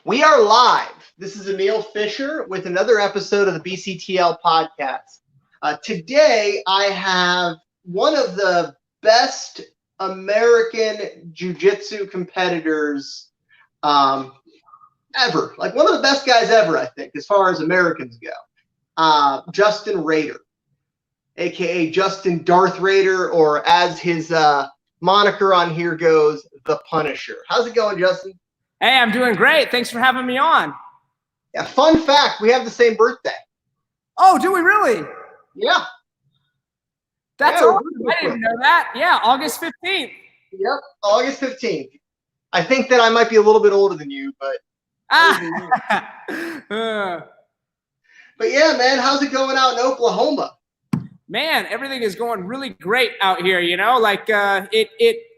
We are live. This is Emil Fisher with another episode of the BCTL Podcast. Today, I have one of the best American jiu-jitsu competitors ever. Like one of the best guys ever, I think, as far as Americans go. Justin Rader, a.k.a. Justin Darth Rader, or as his moniker on here goes, The Punisher. How's it going, Justin? Hey, I'm doing great. Thanks for having me on. Yeah, fun fact, we have the same birthday. Oh, do we really? Yeah. That's awesome. I didn't know that. Yeah, August 15th. Yep, August 15th. I think that I might be a little bit older than you, but... But yeah, man, how's it going out in Oklahoma? Man, everything is going really great out here, you know? Like, a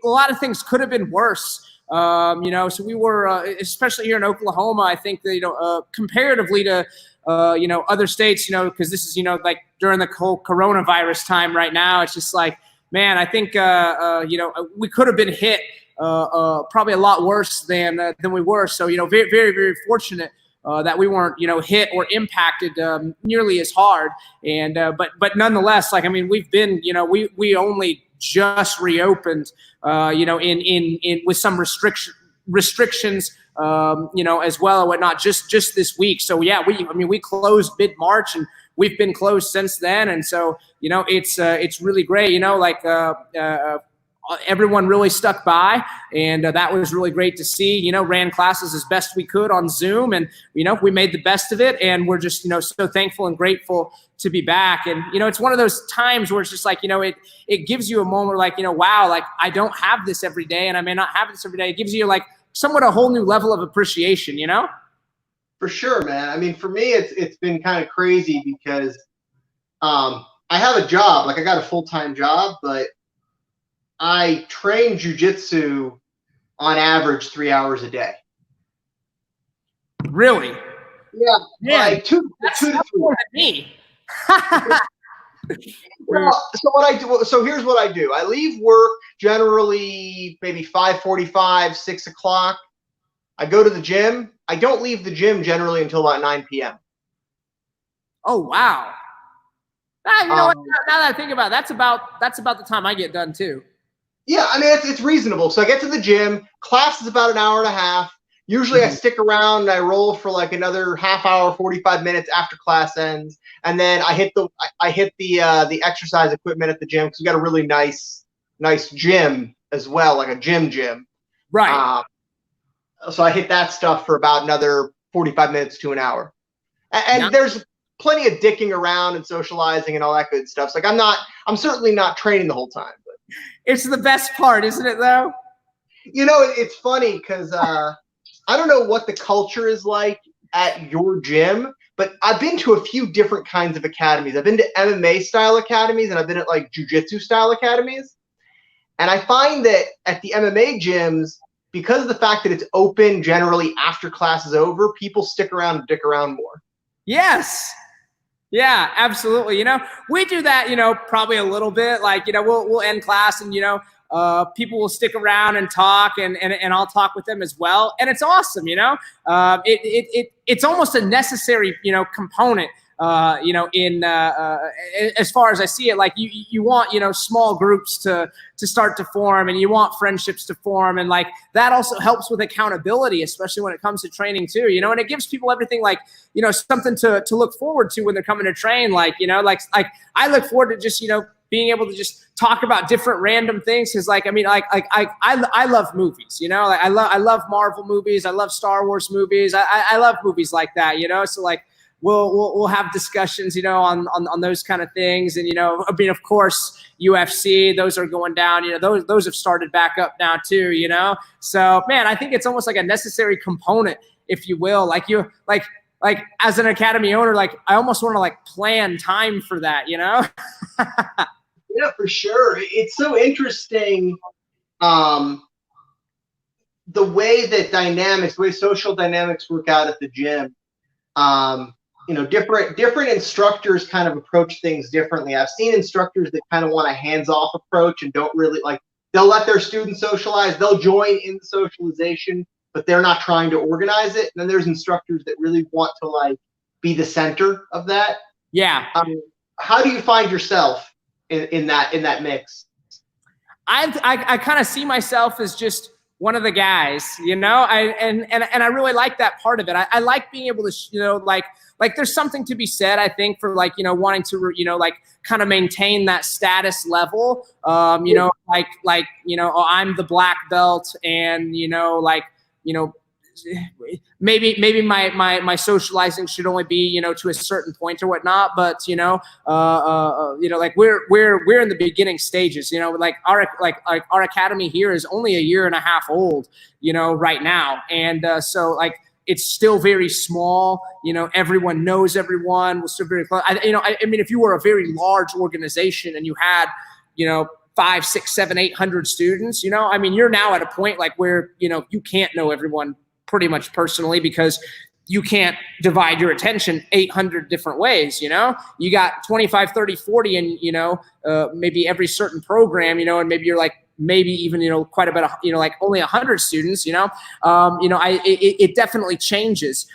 lot of things could have been worse. So we were, especially here in Oklahoma, I think that, comparatively to, other states, because this is, like during the whole coronavirus time right now, it's just like, man, I think, we could have been hit, probably a lot worse than we were. So, very, very, very fortunate, that we weren't, hit or impacted, nearly as hard. And, but nonetheless, like, I mean, we've been, we only just reopened, in with some restrictions, as well and whatnot, just this week. So yeah, we closed mid-March and we've been closed since then. And so, it's really great, everyone really stuck by, and that was really great to see. Ran classes as best we could on Zoom, and we made the best of it, and we're just so thankful and grateful to be back. And it's one of those times where it's just like it gives you a moment like wow, like I don't have this every day, and I may not have this every day. It gives you like somewhat a whole new level of appreciation. For sure, man. I mean, for me, it's been kind of crazy because I have a job, like I got a full-time job, but I train jiu-jitsu on average 3 hours a day. Really? Yeah. Like two to more than me. Well, so here's what I do. I leave work generally maybe 5:45, 6 o'clock. I go to the gym. I don't leave the gym generally until about 9 p.m. Oh, wow. You know what? Now that I think about it, that's about the time I get done too. Yeah, I mean, it's reasonable. So I get to the gym. Class is about an hour and a half. Usually I stick around and I roll for like another half hour, 45 minutes after class ends. And then I hit the exercise equipment at the gym because we got a really nice gym as well, like a gym. Right. So I hit that stuff for about another 45 minutes to an hour. And there's plenty of dicking around and socializing and all that good stuff. So like I'm certainly not training the whole time. It's the best part, isn't it, though? It's funny because I don't know what the culture is like at your gym, but I've been to a few different kinds of academies. I've been to MMA style academies, and I've been at like jiu-jitsu style academies. And I find that at the MMA gyms, because of the fact that it's open generally after class is over, people stick around and dick around more. Yes. Yeah, absolutely. We do that, probably a little bit. Like, we'll end class and, people will stick around and talk and I'll talk with them as well. And it's awesome, it's almost a necessary, component, in as far as I see it. Like you want, small groups to start to form, and you want friendships to form. And like that also helps with accountability, especially when it comes to training too, and it gives people everything like, something to look forward to when they're coming to train. Like, like I look forward to just, being able to just talk about different random things. Cause like, I mean, I love movies, like I love Marvel movies. I love Star Wars movies. I love movies like that, so like, we'll have discussions, on those kind of things. And, I mean, of course, UFC, those are going down, those have started back up now too, So man, I think it's almost like a necessary component, if you will. Like as an academy owner, like I almost want to like plan time for that, Yeah, for sure. It's so interesting. The way that social dynamics work out at the gym. Different instructors kind of approach things differently. I've seen instructors that kind of want a hands-off approach and don't really they'll let their students socialize. They'll join in the socialization, but they're not trying to organize it. And then there's instructors that really want to like be the center of that. Yeah. How do you find yourself in that mix? I kind of see myself as just one of the guys, you know, and I really like that part of it. I like being able to, you know, like there's something to be said, I think, for like, you know, wanting to, you know, like kind of maintain that status level, you know, like, you know, oh, I'm the black belt, and, you know, like, you know, maybe my socializing should only be, you know, to a certain point or whatnot, but you know, like we're in the beginning stages, you know, like our academy here is only a year and a half old, you know, right now, and so like it's still very small, you know, everyone knows everyone, we're still very close. I mean, if you were a very large organization and you had, you know, 500, 600, 700, 800 students, you know, I mean, you're now at a point like where, you know, you can't know everyone pretty much personally, because you can't divide your attention 800 different ways, you know? You got 25, 30, 40, and, you know, maybe every certain program, you know, and maybe you're like, maybe even, you know, quite a bit of, you know, like only 100 students, you know? It definitely changes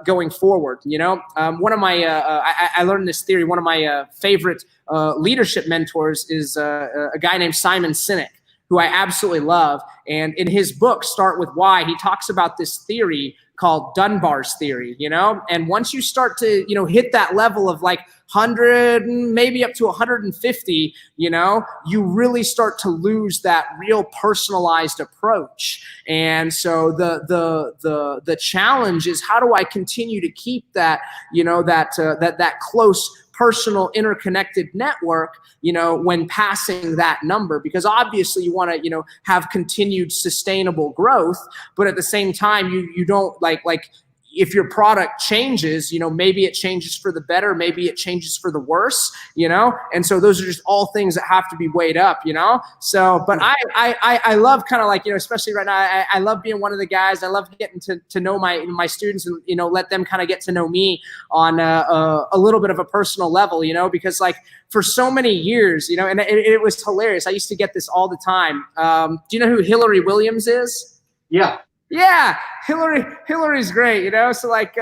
going forward, you know? One of my, I learned this theory, one of my favorite leadership mentors is a guy named Simon Sinek, who I absolutely love. And in his book, Start With Why, he talks about this theory called Dunbar's theory, you know? And once you start to, you know, hit that level of like 100, maybe up to 150, you know, you really start to lose that real personalized approach. And so the challenge is, how do I continue to keep that, you know, that close personal interconnected network, you know, when passing that number? Because obviously you want to, you know, have continued sustainable growth, but at the same time, you don't like if your product changes, you know, maybe it changes for the better, maybe it changes for the worse, you know? And so those are just all things that have to be weighed up, you know? So, but I love kind of like, you know, especially right now, I love being one of the guys. I love getting to know my students and, you know, let them kind of get to know me on a little bit of a personal level, you know, because like for so many years, you know, and it was hilarious. I used to get this all the time. Do you know who Hillary Williams is? Yeah. Yeah, Hillary's great, you know. So like,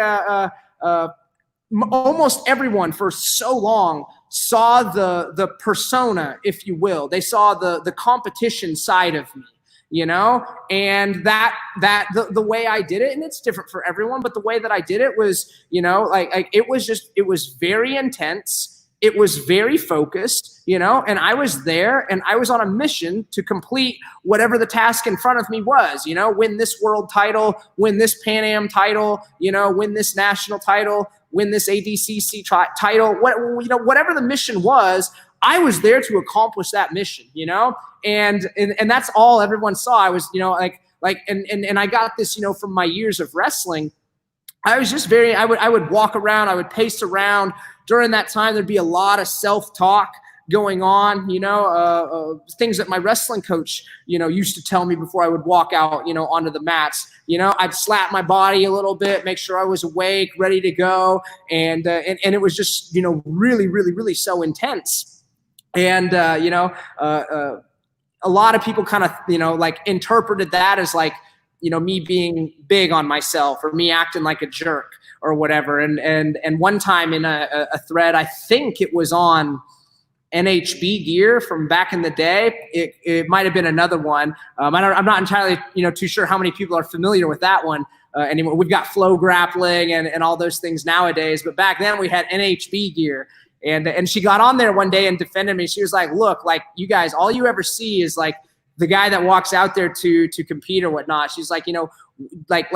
almost everyone for so long saw the persona, if you will. They saw the competition side of me, you know. And the way I did it, and it's different for everyone, but the way that I did it was, you know, like it was very intense. It was very focused, you know, and I was there and I was on a mission to complete whatever the task in front of me was, you know, win this world title, win this Pan Am title, you know, win this national title, win this ADCC title, you know, whatever the mission was, I was there to accomplish that mission, you know, and that's all everyone saw. I was, you know, and I got this, you know, from my years of wrestling. I was just I would walk around, I would pace around. During that time, there'd be a lot of self-talk going on, you know, things that my wrestling coach, you know, used to tell me before I would walk out, you know, onto the mats. You know, I'd slap my body a little bit, make sure I was awake, ready to go. And it was just, you know, really, really, really so intense. And, you know, a lot of people kind of, you know, like interpreted that as like, you know, me being big on myself or me acting like a jerk or whatever. And one time in a thread, I think it was on NHB gear from back in the day. It might've been another one. I'm not entirely, you know, too sure how many people are familiar with that one anymore. We've got flow grappling and all those things nowadays, but back then we had NHB gear. And she got on there one day and defended me. She was like, look, like you guys, all you ever see is like the guy that walks out there to compete or whatnot. She's like, you know, like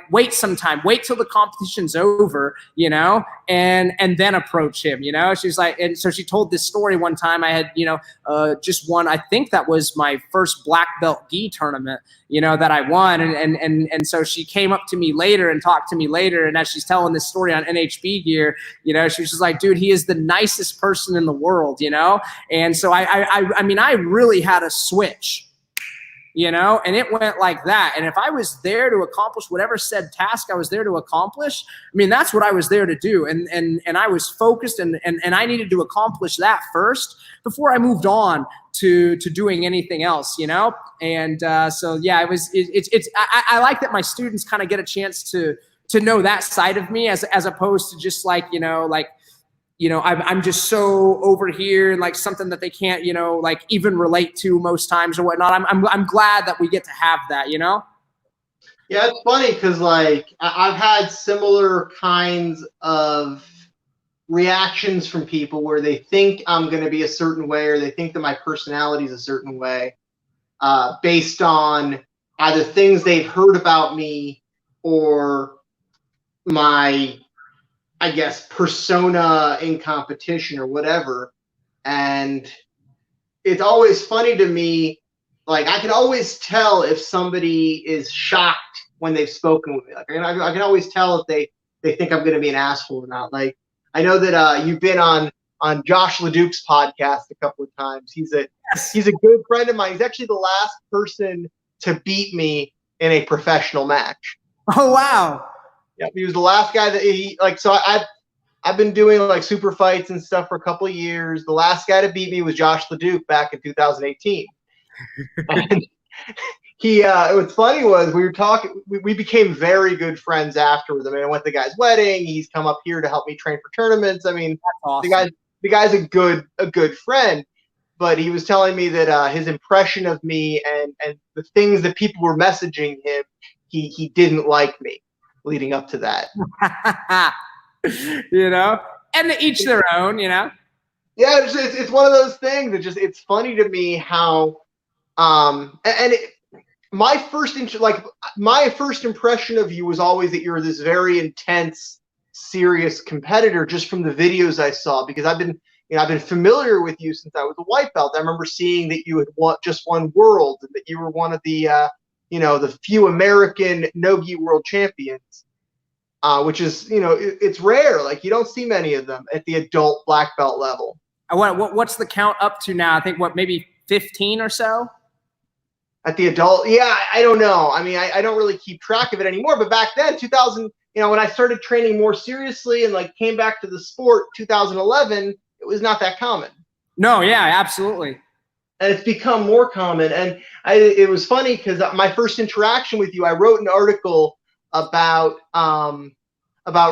wait sometime, wait till the competition's over, you know, and then approach him, you know. She's like, and so she told this story one time. I had, you know, just won, I think that was my first black belt gi tournament, you know, that I won. And so she came up to me later and talked to me later. And as she's telling this story on NHB gear, you know, she was just like, dude, he is the nicest person in the world, you know? And so I mean, I really had a switch. and it went like that. And if I was there to accomplish whatever said task I was there to accomplish, I mean, that's what I was there to do. And I was focused and I needed to accomplish that first before I moved on to doing anything else, And so, yeah, I like that my students kind of get a chance to know that side of me as opposed to just I'm just so over here and like something that they can't, even relate to most times or whatnot. I'm glad that we get to have that, Yeah, it's funny because I've had similar kinds of reactions from people where they think I'm going to be a certain way or they think that my personality is a certain way based on either things they've heard about me or my, I guess, persona in competition or whatever. And it's always funny to me. Like, I can always tell if somebody is shocked when they've spoken with me. Like, I can always tell if they think I'm going to be an asshole or not. Like, I know that you've been on Josh LeDuc's podcast a couple of times. He's a good friend of mine. He's actually the last person to beat me in a professional match. Oh, wow. Yeah, he was the last guy that so I've been doing like super fights and stuff for a couple of years. The last guy to beat me was Josh LeDuc back in 2018. And what's funny was we were talking, we became very good friends afterwards. I mean, I went to the guy's wedding. He's come up here to help me train for tournaments. I mean, that's awesome. The guy's a good friend, but he was telling me that his impression of me and the things that people were messaging him, he didn't like me. Leading up to that, and to each their own, Yeah, it's one of those things that it's funny to me how, my first impression of you was always that you're this very intense, serious competitor just from the videos I saw, because I've been familiar with you since I was a white belt. I remember seeing that you had just won worlds and that you were one of the the few American no-gi world champions, which is, it's rare. Like, you don't see many of them at the adult black belt level. What's the count up to now? I think maybe 15 or so? At the adult? Yeah, I don't know. I mean, I don't really keep track of it anymore. But back then, 2000, when I started training more seriously and came back to the sport, 2011, it was not that common. No, yeah, absolutely. And it's become more common. And it was funny because my first interaction with you, I wrote an article about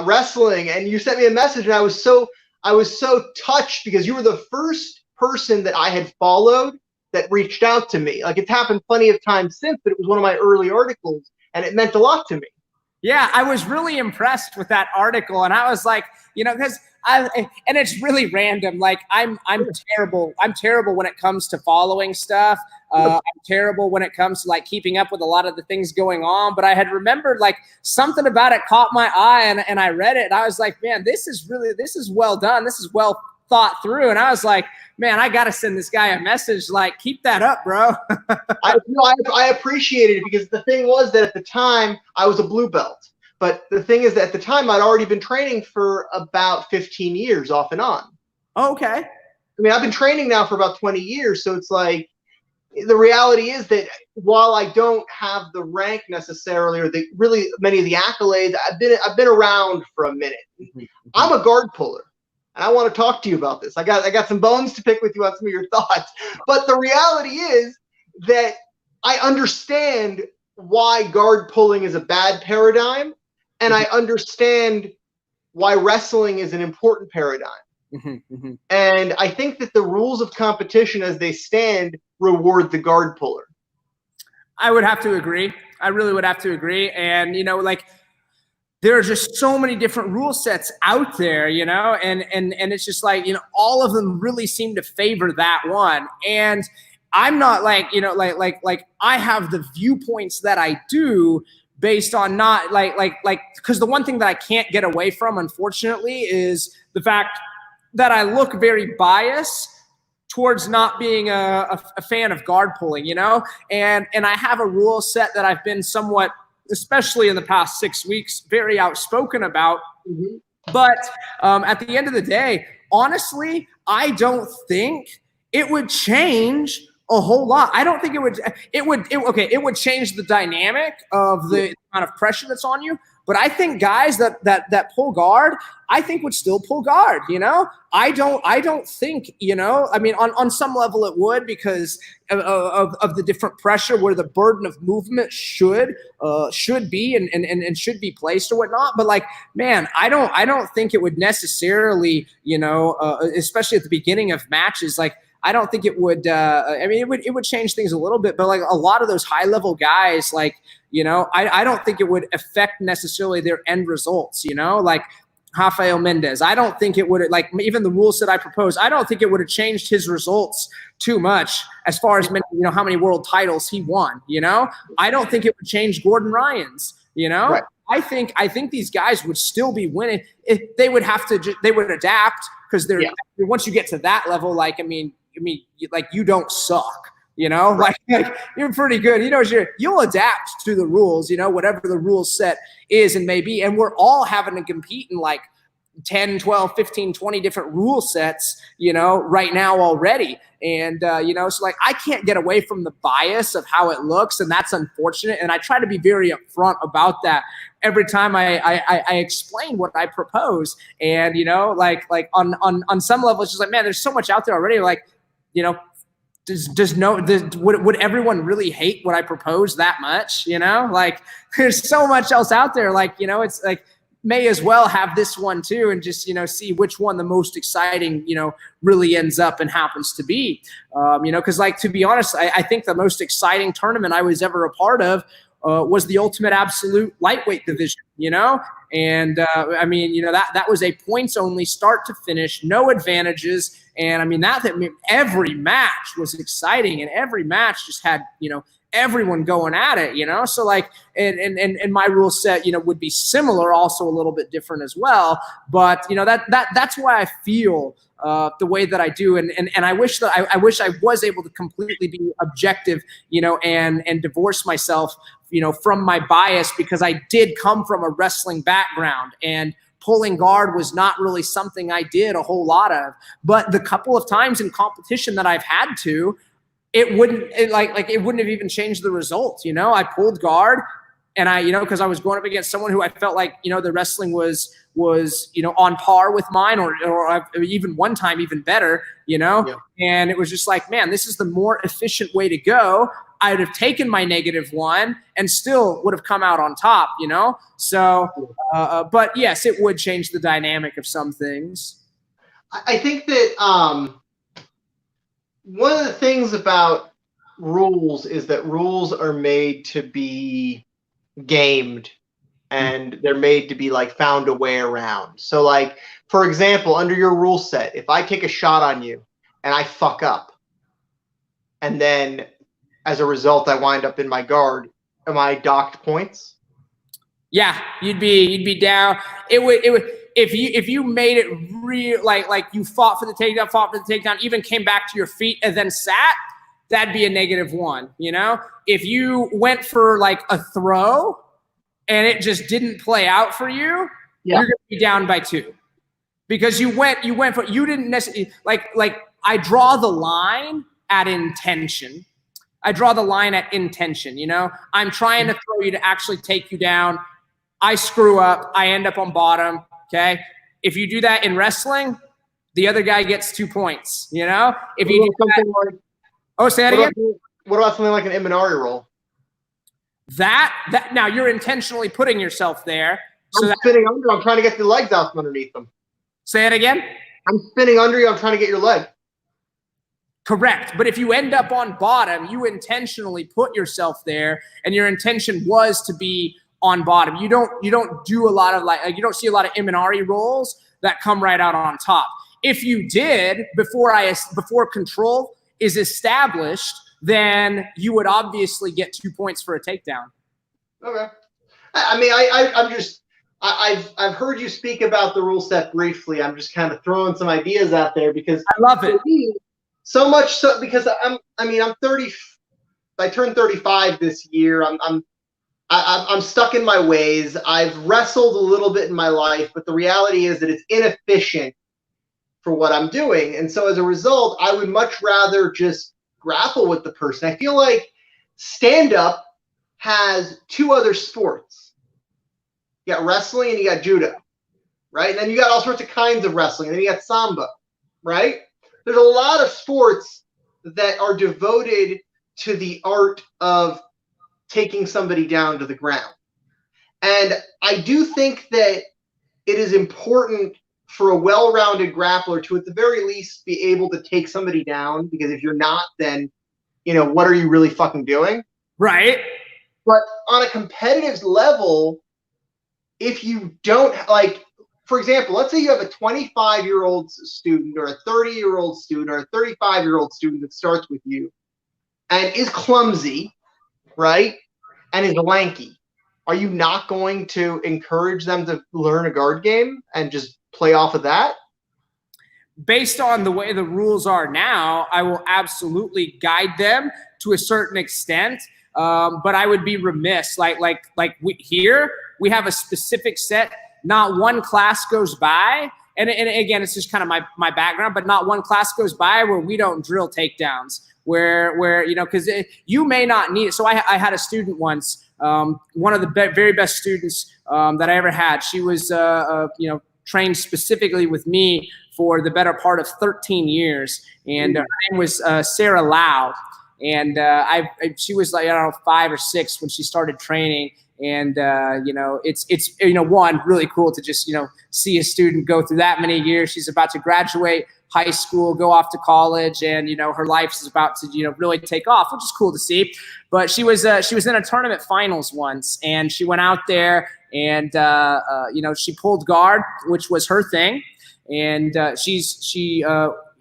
wrestling, and you sent me a message, and I was so touched because you were the first person that I had followed that reached out to me. Like, it's happened plenty of times since, but it was one of my early articles, and it meant a lot to me. Yeah, I was really impressed with that article, and I was like, because and it's really random. Like, I'm terrible. I'm terrible when it comes to following stuff. I'm terrible when it comes to keeping up with a lot of the things going on. But I had remembered something about it caught my eye, and I read it, and I was like, man, this is well done. This is well thought through. And I was like, man, I got to send this guy a message. Keep that up, bro. I appreciated it because the thing was that at the time I was a blue belt. But the thing is that at the time I'd already been training for about 15 years off and on. Oh, okay. I mean, I've been training now for about 20 years. So it's like, the reality is that while I don't have the rank necessarily or really many of the accolades, I've been around for a minute. I'm a guard puller. And I want to talk to you about this. I got some bones to pick with you on some of your thoughts. But the reality is that I understand why guard pulling is a bad paradigm, and I understand why wrestling is an important paradigm. And I think that the rules of competition as they stand reward the guard puller. I would have to agree. I really would have to agree. And, there are just so many different rule sets out there, and it's just all of them really seem to favor that one. And I'm not I have the viewpoints that I do based on not because the one thing that I can't get away from, unfortunately, is the fact that I look very biased towards not being a fan of guard pulling, and I have a rule set that I've been somewhat, especially in the past 6 weeks, very outspoken about. But at the end of the day, honestly, I don't think it would change a whole lot. I don't think it would change the dynamic of the amount of pressure that's on you. But I think guys that pull guard, I think would still pull guard. I don't think, I mean, on some level it would, because of the different pressure where the burden of movement should be and should be placed or whatnot. But like, man, I don't think it would necessarily, especially at the beginning of matches, like, I don't think it would. I mean, it would change things a little bit, but like a lot of those high level guys, like, I don't think it would affect necessarily their end results. Like Rafael Mendez, I don't think it would, like, even the rules that I proposed, I don't think it would have changed his results too much as far as how many world titles he won. I don't think it would change Gordon Ryan's. Right. I think these guys would still be winning. They would have to. They would adapt, because they're once you get to that level, like, I mean, like, you don't suck, like you're pretty good. You'll adapt to the rules, whatever the rule set is and maybe. And we're all having to compete in like 10, 12, 15, 20 different rule sets, right now already. And, so like, I can't get away from the bias of how it looks, and that's unfortunate. And I try to be very upfront about that every time I explain what I propose. And, like on some level, it's just like, man, there's so much out there already. Like, would everyone really hate what I propose that much? Like, there's so much else out there. Like, it's like, may as well have this one too, and just, see which one the most exciting, really ends up and happens to be. Because, like, to be honest, I think the most exciting tournament I was ever a part of was the Ultimate Absolute lightweight division, and I mean, that was a points only start to finish, no advantages. And I mean, every match was exciting, and every match just had, everyone going at it, so like, and my rule set, would be similar, also a little bit different as well. But, that's why I feel the way that I do. And I wish that I wish I was able to completely be objective, and divorce myself, from my bias, because I did come from a wrestling background, and pulling guard was not really something I did a whole lot of. But the couple of times in competition that I've had to, it wouldn't have even changed the results. I pulled guard, and because I was going up against someone who I felt like, the wrestling was on par with mine, or even one time even better, and it was just like, man, this is the more efficient way to go. I'd have taken my -1 and still would have come out on top, So, but yes, it would change the dynamic of some things. I think that one of the things about rules is that rules are made to be gamed, and they're made to be like found a way around. So like, for example, under your rule set, if I take a shot on you and I fuck up, and then as a result I wind up in my guard, am I docked points? Yeah, you'd be down. It would if you made it real, like you fought for the takedown, even came back to your feet and then sat, that'd be a -1. If you went for like a throw and it just didn't play out for you, you're gonna be down by 2, because you didn't necessarily like I draw the line at intention. I'm trying to throw you to actually take you down. I screw up. I end up on bottom. Okay. If you do that in wrestling, the other guy gets 2 points. If you do something like, say that again. What about something like an Imanari roll? That now you're intentionally putting yourself there. I'm spinning under. I'm trying to get the legs out from underneath them. Say it again. I'm spinning under you. I'm trying to get your leg. Correct. But if you end up on bottom, you intentionally put yourself there, and your intention was to be on bottom. You don't do a lot of you don't see a lot of Imanari rolls that come right out on top. If you did before control is established, then you would obviously get 2 points for a takedown. Okay. I mean, I've heard you speak about the rule set briefly. I'm just kind of throwing some ideas out there because I love it. So much so because I'm 30. I turned 35 this year. I'm stuck in my ways. I've wrestled a little bit in my life, but the reality is that it's inefficient for what I'm doing. And so as a result, I would much rather just grapple with the person. I feel like stand-up has two other sports. You got wrestling and you got judo, right? And then you got all sorts of kinds of wrestling. And then you got Samba, right? There's a lot of sports that are devoted to the art of taking somebody down to the ground. And I do think that it is important for a well-rounded grappler to, at the very least, be able to take somebody down, because if you're not, then, what are you really fucking doing? Right. But on a competitive level, if you don't, like, for example, let's say you have a 25-year-old student or a 30-year-old student or a 35-year-old student that starts with you and is clumsy, right, and is lanky. Are you not going to encourage them to learn a guard game and just play off of that? Based on the way the rules are now, I will absolutely guide them to a certain extent. But I would be remiss, we have a specific set. Not one class goes by, and again, it's just kind of my background, but not one class goes by where we don't drill takedowns. Where because you may not need it. So I had a student once, one of the very best students that I ever had. She was trained specifically with me for the better part of 13 years, and her name was Sarah Lau. And she was like, 5 or 6 when she started training. And, it's one, really cool to just, see a student go through that many years. She's about to graduate high school, go off to college, and, her life is about to, really take off, which is cool to see. But she was in a tournament finals once, and she went out there and, she pulled guard, which was her thing. And she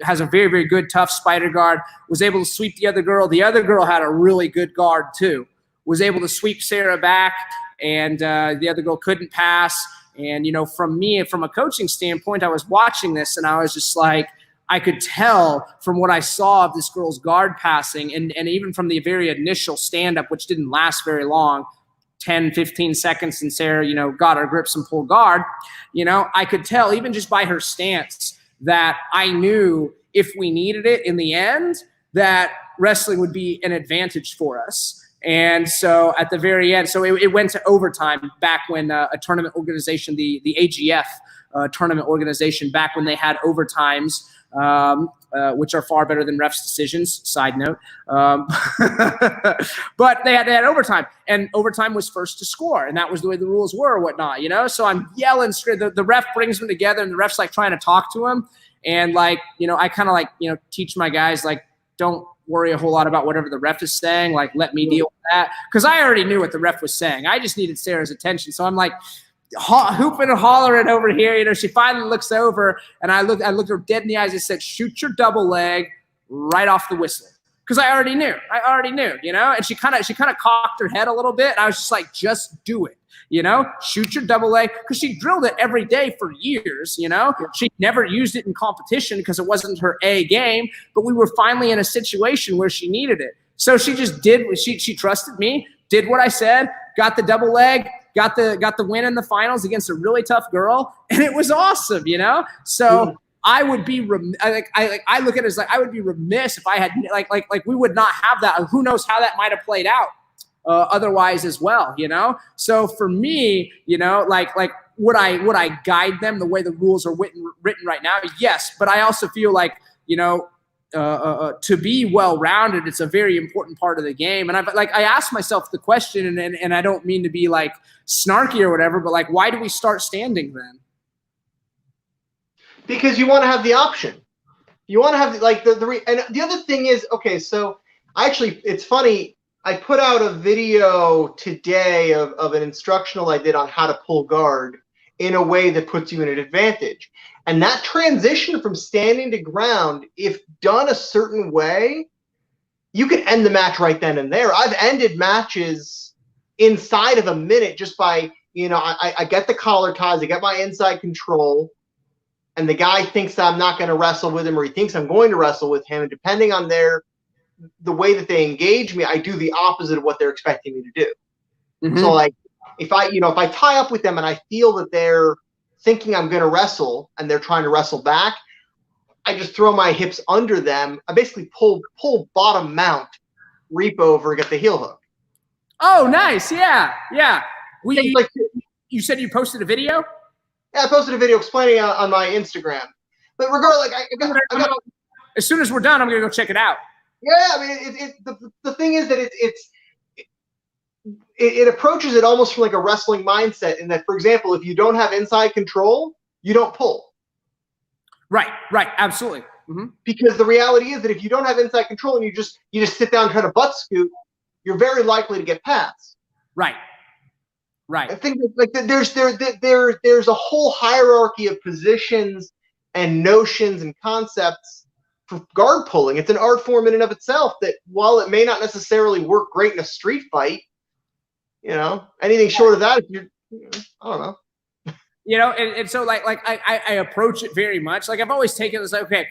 has a very, very good, tough spider guard, was able to sweep the other girl. The other girl had a really good guard too, was able to sweep Sarah back, and the other girl couldn't pass. And, from a coaching standpoint, I was watching this and I was just like, I could tell from what I saw of this girl's guard passing, and even from the very initial stand-up, which didn't last very long, 10, 15 seconds, and Sarah, got her grips and pulled guard, I could tell even just by her stance that I knew if we needed it in the end, that wrestling would be an advantage for us. And so at the very end, so it went to overtime back when a tournament organization, the AGF tournament organization, back when they had overtimes, which are far better than refs' decisions, side note. But they had overtime, and overtime was first to score, and that was the way the rules were or whatnot, So I'm yelling straight. The ref brings them together, and the ref's like trying to talk to him. And I kind of teach my guys, don't worry a whole lot about whatever the ref is saying. Let me deal with that. Because I already knew what the ref was saying. I just needed Sarah's attention. So I'm hooping and hollering over here. She finally looks over, and I looked her dead in the eyes and said, "Shoot your double leg right off the whistle." Because I already knew, and she kind of cocked her head a little bit. And I was just like, just do it. Shoot your double leg, because she drilled it every day for years. She never used it in competition because it wasn't her A game, but we were finally in a situation where she needed it. So she just did what she trusted me, did what I said, got the double leg, got the win in the finals against a really tough girl, and it was awesome, So I would be I look at it as I would be remiss if I had we would not have that. Who knows how that might have played out otherwise as well, So for me, would I guide them the way the rules are written right now? Yes, but I also feel to be well-rounded, it's a very important part of the game. And I asked myself the question, and I don't mean to be snarky or whatever, but why do we start standing then? Because you want to have the option. You want to have and the other thing is, okay, so actually, it's funny. I put out a video today of an instructional I did on how to pull guard in a way that puts you in an advantage. And that transition from standing to ground, if done a certain way, you can end the match right then and there. I've ended matches inside of a minute just by, I get the collar ties, I get my inside control, and the guy thinks that I'm not going to wrestle with him, or he thinks I'm going to wrestle with him. And depending on the way that they engage me, I do the opposite of what they're expecting me to do. Mm-hmm. So if I tie up with them and I feel that they're thinking I'm going to wrestle and they're trying to wrestle back, I just throw my hips under them. I basically pull bottom mount, reap over, get the heel hook. Oh, nice. Yeah. Like, you said you posted a video? Yeah, I posted a video explaining on my Instagram. But regardless, I got as soon as we're done, I'm gonna go check it out. Yeah, I mean, the thing is that it approaches it almost from like a wrestling mindset. In that, for example, if you don't have inside control, you don't pull. Right, absolutely. Mm-hmm. Because the reality is that if you don't have inside control and you just sit down and try to butt scoot, you're very likely to get passed. Right. I think like there's a whole hierarchy of positions and notions and concepts for guard pulling. It's an art form in and of itself that, while it may not necessarily work great in a street fight, anything short of that, I don't know. And so like I approach it very much. Like I've always taken this, okay,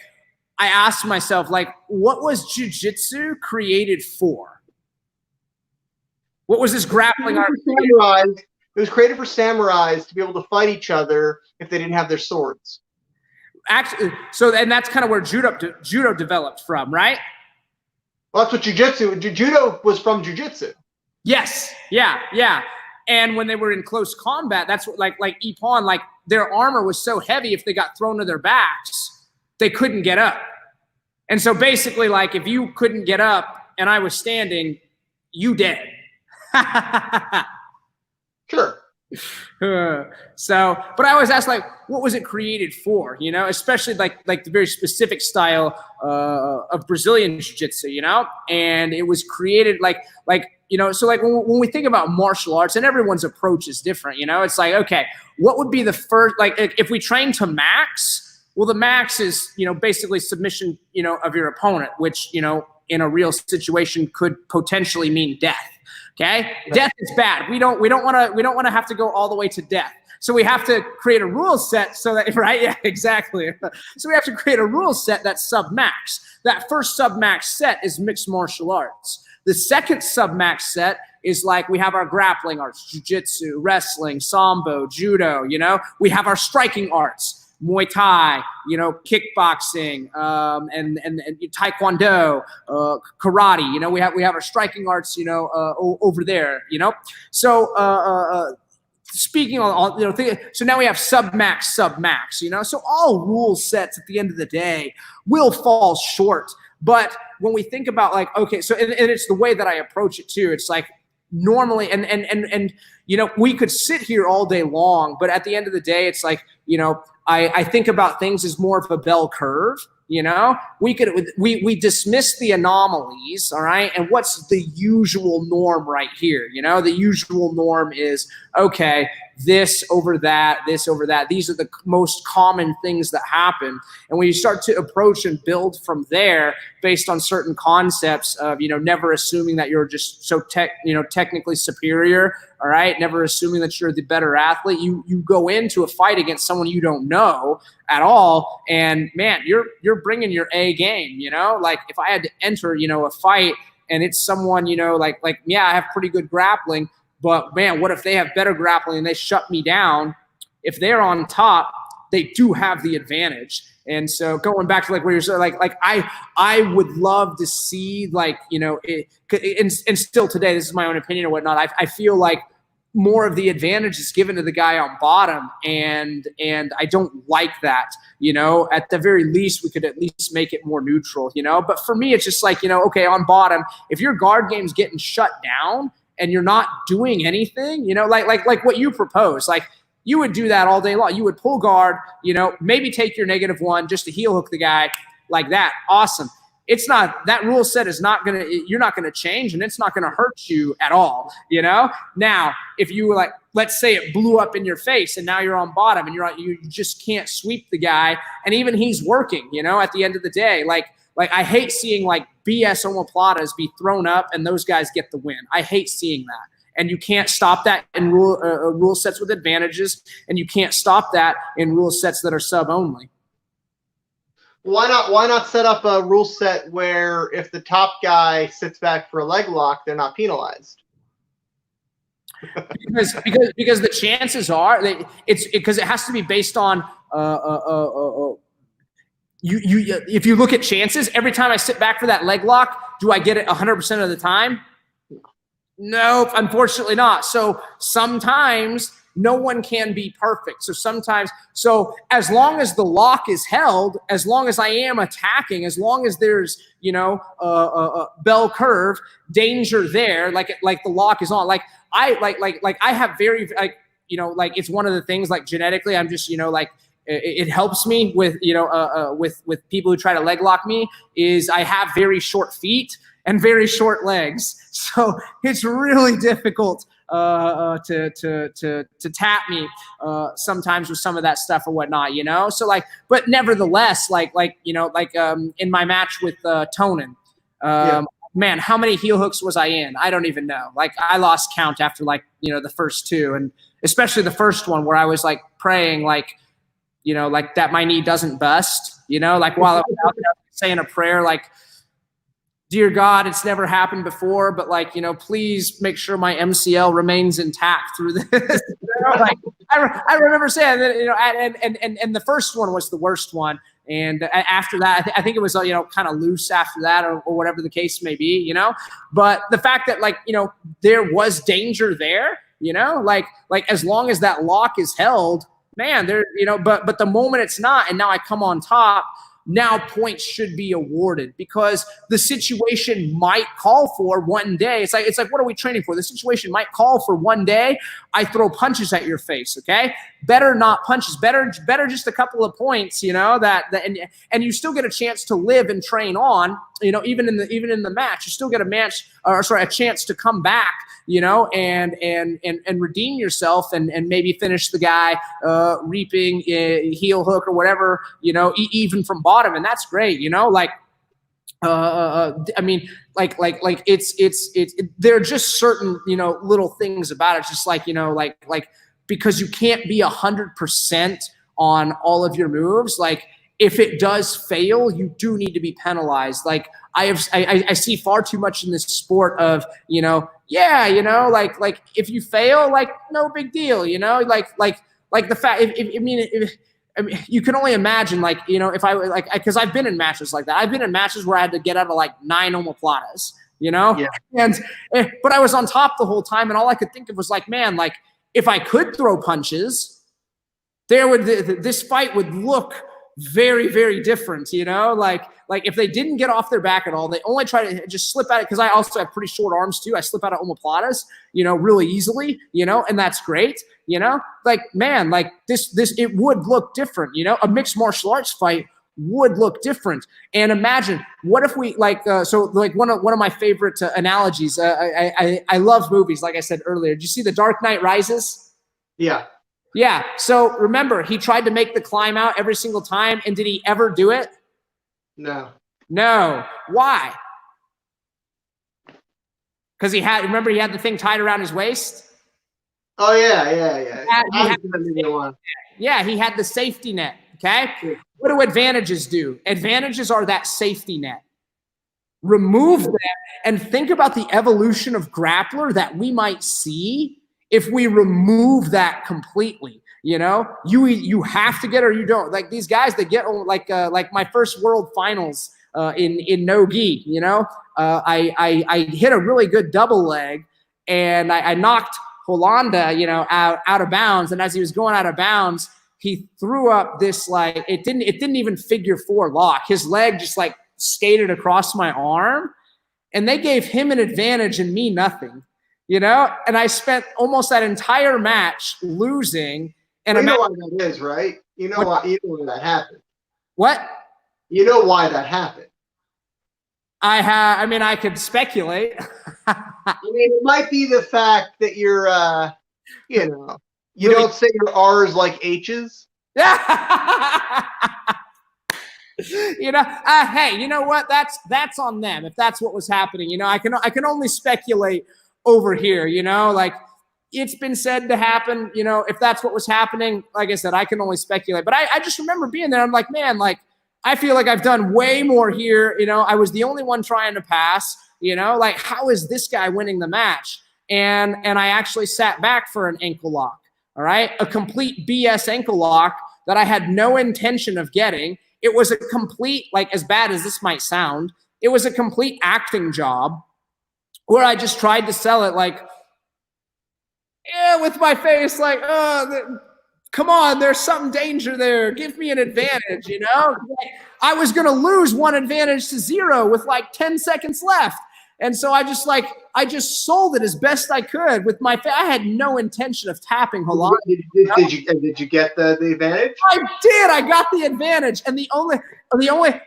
I asked myself, like, what was jiu-jitsu created for? What was this grappling art? It was created for samurais to be able to fight each other if they didn't have their swords. Actually, and that's kind of where judo developed from, right? Well, that's what judo was from jiu-jitsu. Yes, yeah. And when they were in close combat, that's what like Ippon, like their armor was so heavy, if they got thrown to their backs, they couldn't get up. And so basically, like if you couldn't get up and I was standing, you dead. Sure. But I always ask, like, what was it created for? Especially like the very specific style of Brazilian jiu-jitsu, and it was created so like when we think about martial arts, and everyone's approach is different, it's like, okay, what would be the first, like if we train to max, well, the max is, basically submission, of your opponent, which, in a real situation could potentially mean death. Okay. Death is bad. We don't want to have to go all the way to death. So we have to create a rule set so that, right? Yeah, exactly. So we have to create a rule set that's sub-max. That first sub-max set is mixed martial arts. The second sub-max set is like, we have our grappling arts, jiu-jitsu, wrestling, sambo, judo, we have our striking arts, Muay Thai, kickboxing, and Taekwondo, karate. We have our striking arts, over there. So speaking on, so now we have sub-max. So all rule sets at the end of the day will fall short. But when we think about like, okay, so and it's the way that I approach it too. It's like normally, and we could sit here all day long, but at the end of the day, it's like, I think about things as more of a bell curve. We dismiss the anomalies, all right? And what's the usual norm right here? The usual norm is, okay, this over that, this over that. These are the most common things that happen. And when you start to approach and build from there based on certain concepts of, never assuming that you're just so technically superior, all right? Never assuming that you're the better athlete. You go into a fight against someone you don't know at all, and man, you're bringing your A game. Like if I had to enter, a fight and it's someone, yeah, I have pretty good grappling, but man, what if they have better grappling and they shut me down? If they're on top, they do have the advantage. And so going back to like where you're like I would love to see and still today, this is my own opinion or whatnot, I feel like more of the advantage is given to the guy on bottom, and I don't like that. At the very least, we could at least make it more neutral. But for me, it's just like, okay, on bottom, if your guard game's getting shut down and you're not doing anything, like what you propose, like you would do that all day long. You would pull guard, maybe take your -1 just to heel hook the guy like that. Awesome. It's not, that rule set is not going to, you're not going to change, and it's not going to hurt you at all. Now, if you were like, let's say it blew up in your face and now you're on bottom and you just can't sweep the guy, and even he's working, at the end of the day, like I hate seeing like BS omoplatas be thrown up and those guys get the win. I hate seeing that. And you can't stop that in rule sets with advantages, and you can't stop that in rule sets that are sub only. Why not set up a rule set where if the top guy sits back for a leg lock, they're not penalized? because the chances are it's because it has to be based on if you look at chances, every time I sit back for that leg lock, do I get it 100% of the time? Nope, unfortunately not. So sometimes no one can be perfect. So as long as the lock is held, as long as I am attacking, as long as there's, a bell curve, danger there, like the lock is on. Like I have very, it's one of the things, like genetically, I'm just, it helps me with, with people who try to leg lock me, is I have very short feet and very short legs. So it's really difficult to tap me sometimes with some of that stuff or whatnot, So but nevertheless, in my match with Tonin, man, how many heel hooks was I in? I don't even know. Like, I lost count after the first two, and especially the first one where I was praying that my knee doesn't bust, while I was out there saying a prayer, dear God, it's never happened before, but please make sure my MCL remains intact through this. I remember saying that, and the first one was the worst one. And after that, I think it was, kind of loose after that, or whatever the case may be, but the fact that there was danger there, as long as that lock is held, man, there, but the moment it's not, and now I come on top, now points should be awarded, because the situation might call for one day. It's like, what are we training for? The situation might call for one day I throw punches at your face. Okay, better not punches. Better just a couple of points. And you still get a chance to live and train on. Even in the match, you still get a chance to come back. And redeem yourself and maybe finish the guy reaping a heel hook or whatever. Even from bottom, and that's great. There are just certain, little things about it. Just because you can't be 100% on all of your moves. If it does fail, you do need to be penalized. I see far too much in this sport of, if you fail, no big deal, the fact, you can only imagine, if I because I've been in matches like that. I've been in matches where I had to get out of 9 omoplatas, but I was on top the whole time, and all I could think of was man, if I could throw punches, this fight would look very, very different, if they didn't get off their back at all, they only try to just slip out, because I also have pretty short arms too. I slip out of omoplatas, really easily, and that's great, this it would look different, a mixed martial arts fight would look different. And imagine, what if we one of my favorite analogies, I love movies, like I said earlier. Did you see The Dark Knight Rises? Yeah. So remember, he tried to make the climb out every single time, and did he ever do it? No. Why? Because he had the thing tied around his waist. Oh yeah. He had the safety net. Okay. Yeah. What do advantages do? Advantages are that safety net. Remove them and think about the evolution of grappler that we might see if we remove that completely. You have to get, or you don't. These guys that get my first world finals in no gi, I hit a really good double leg, and I knocked Hollanda, out of bounds. And as he was going out of bounds, he threw up this it didn't even figure 4 lock. His leg just skated across my arm, and they gave him an advantage and me nothing. And I spent almost that entire match losing. And you know why that is, right? You know why that happened. What? You know why that happened. I could speculate. It might be the fact that you're, you don't say your R's like H's. Hey, you know what? That's on them. If that's what was happening, I can only speculate over here, it's been said to happen, if that's what was happening. Like I said, I can only speculate, but I just remember being there. I'm like, man, I feel like I've done way more here. I was the only one trying to pass, how is this guy winning the match? And I actually sat back for an ankle lock. All right. A complete BS ankle lock that I had no intention of getting. it was a complete, like, as bad as this might sound, it was a complete acting job where I just tried to sell it like, yeah, with my face, like, oh, come on, there's some danger there. Give me an advantage, you know? Like, I was going to lose 1 advantage to 0 with like 10 seconds left. And so I just sold it as best I could with my face. I had no intention of tapping Halal. Did you get the advantage? I did. I got the advantage. And the only,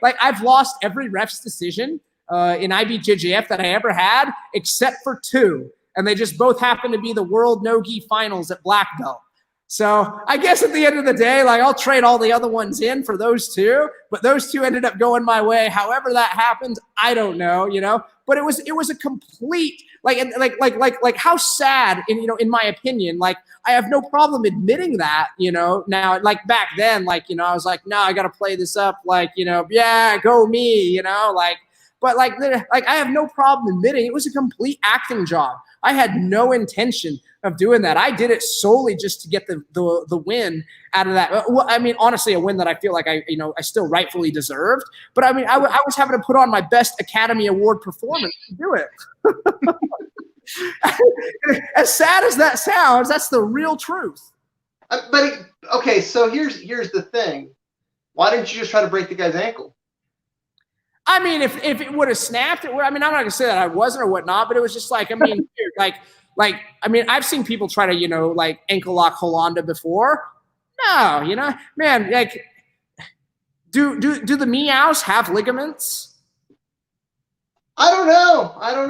like, I've lost every ref's decision in IBJJF that I ever had, except for 2. And they just both happen to be the World No-Gi Finals at Black Belt. So I guess at the end of the day, like, I'll trade all the other ones in for those 2, but those 2 ended up going my way. However that happened, I don't know, you know. But it was a complete, like how sad, in my opinion. Like, I have no problem admitting that, you know. Now, like, back then, like, you know, I was like, no, I got to play this up, like, you know, yeah, go me, you know, like. But like I have no problem admitting it was a complete acting job. I had no intention of doing that. I did it solely just to get the win out of that. Well, I mean, honestly, a win that I feel like I still rightfully deserved. But I mean, I was having to put on my best Academy Award performance to do it. As sad as that sounds, that's the real truth. Okay, so here's the thing. Why didn't you just try to break the guy's ankle? I mean, if it would have snapped, I'm not going to say that I wasn't or whatnot, but it was just like, I mean, I mean, I've seen people try to, you know, like, ankle lock Holanda before. No, you know, man, like, do the meows have ligaments? I don't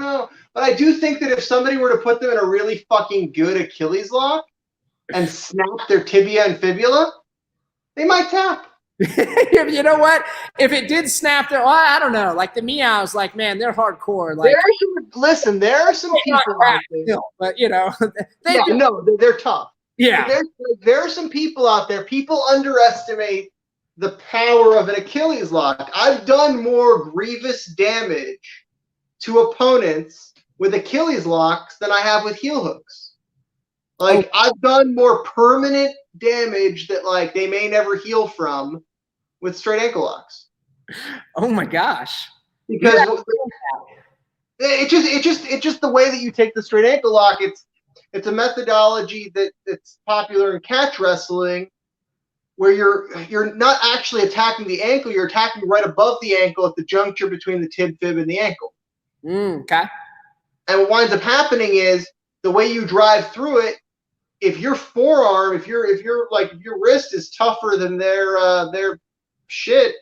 know. But I do think that if somebody were to put them in a really fucking good Achilles lock and snap their tibia and fibula, they might tap. You know what? If it did snap, well, I don't know. Like, the meows, like, man, they're hardcore. Like, there are some people out there, still, but you know, they're tough. Yeah, there are some people out there. People underestimate the power of an Achilles lock. I've done more grievous damage to opponents with Achilles locks than I have with heel hooks. Like, I've done more permanent damage that, like, they may never heal from with straight ankle locks. Oh my gosh. Because it's just the way that you take the straight ankle lock. It's a methodology that's popular in catch wrestling, where you're not actually attacking the ankle, you're attacking right above the ankle at the juncture between the tib, fib, and the ankle. Okay. And what winds up happening is the way you drive through it, if your forearm, if your wrist is tougher than their shit,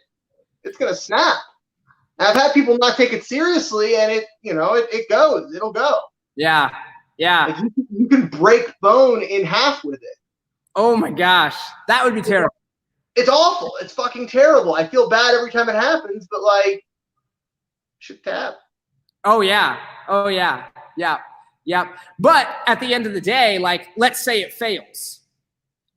it's gonna snap. And I've had people not take it seriously, and it'll go. Yeah. Like, you can break bone in half with it. Oh my gosh, that would be terrible. It's awful. It's fucking terrible. I feel bad every time it happens, but like, should tap. Oh yeah. But at the end of the day, like, let's say it fails.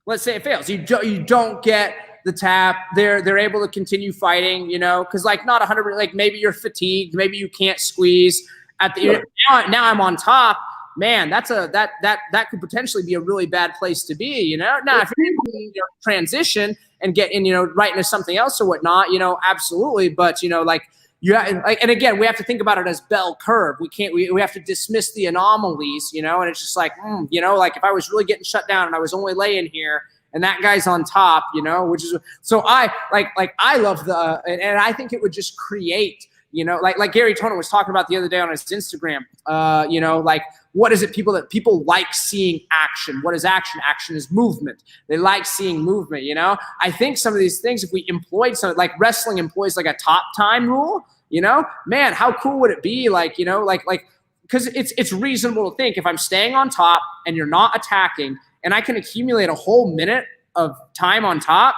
You don't get the tap. They're able to continue fighting, you know, because, like, not 100%. Like, maybe you're fatigued. Maybe you can't squeeze at the now I'm on top. Man, that could potentially be a really bad place to be, you know. Now, if you're able to transition and get in, you know, right into something else or whatnot, you know, absolutely. But, you know, like, and again, we have to think about it as bell curve. We have to dismiss the anomalies, you know. And it's just like, you know, like, if I was really getting shut down and I was only laying here and that guy's on top, you know, which is, so I love and I think it would just create, you know, like Gary Tonin was talking about the other day on his Instagram, you know, like, what is it people like seeing action? What is action? Action is movement. They like seeing movement, you know? I think some of these things, if we employed something like wrestling employs like a top time rule, you know, man, how cool would it be? Like, you know, like, because it's reasonable to think if I'm staying on top and you're not attacking and I can accumulate a whole minute of time on top,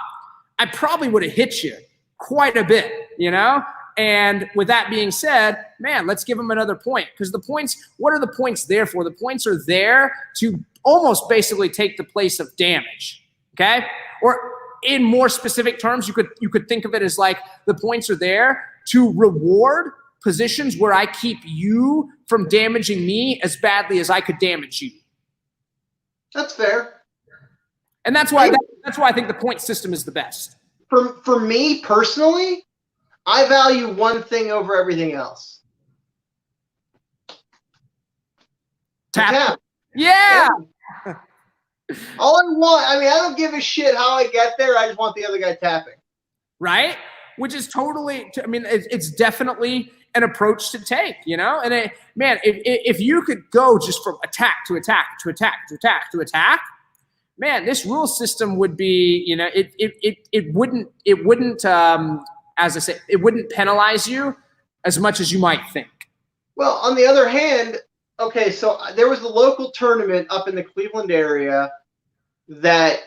I probably would have hit you quite a bit, you know? And with that being said, man, let's give them another point. Because the points, what are the points there for? The points are there to almost basically take the place of damage, okay? Or in more specific terms, you could think of it as like the points are there to reward positions where I keep you from damaging me as badly as I could damage you. That's fair. And that's why I think the point system is the best. for me personally, I value one thing over everything else. Tap. Yeah. All I want, I don't give a shit how I get there. I just want the other guy tapping. Right? Which is totally, it's definitely an approach to take, And if you could go just from attack to attack to attack to attack to attack, man, this rule system would be, it wouldn't, as I say, it wouldn't penalize you as much as you might think. Well, on the other hand, okay, so there was a local tournament up in the Cleveland area that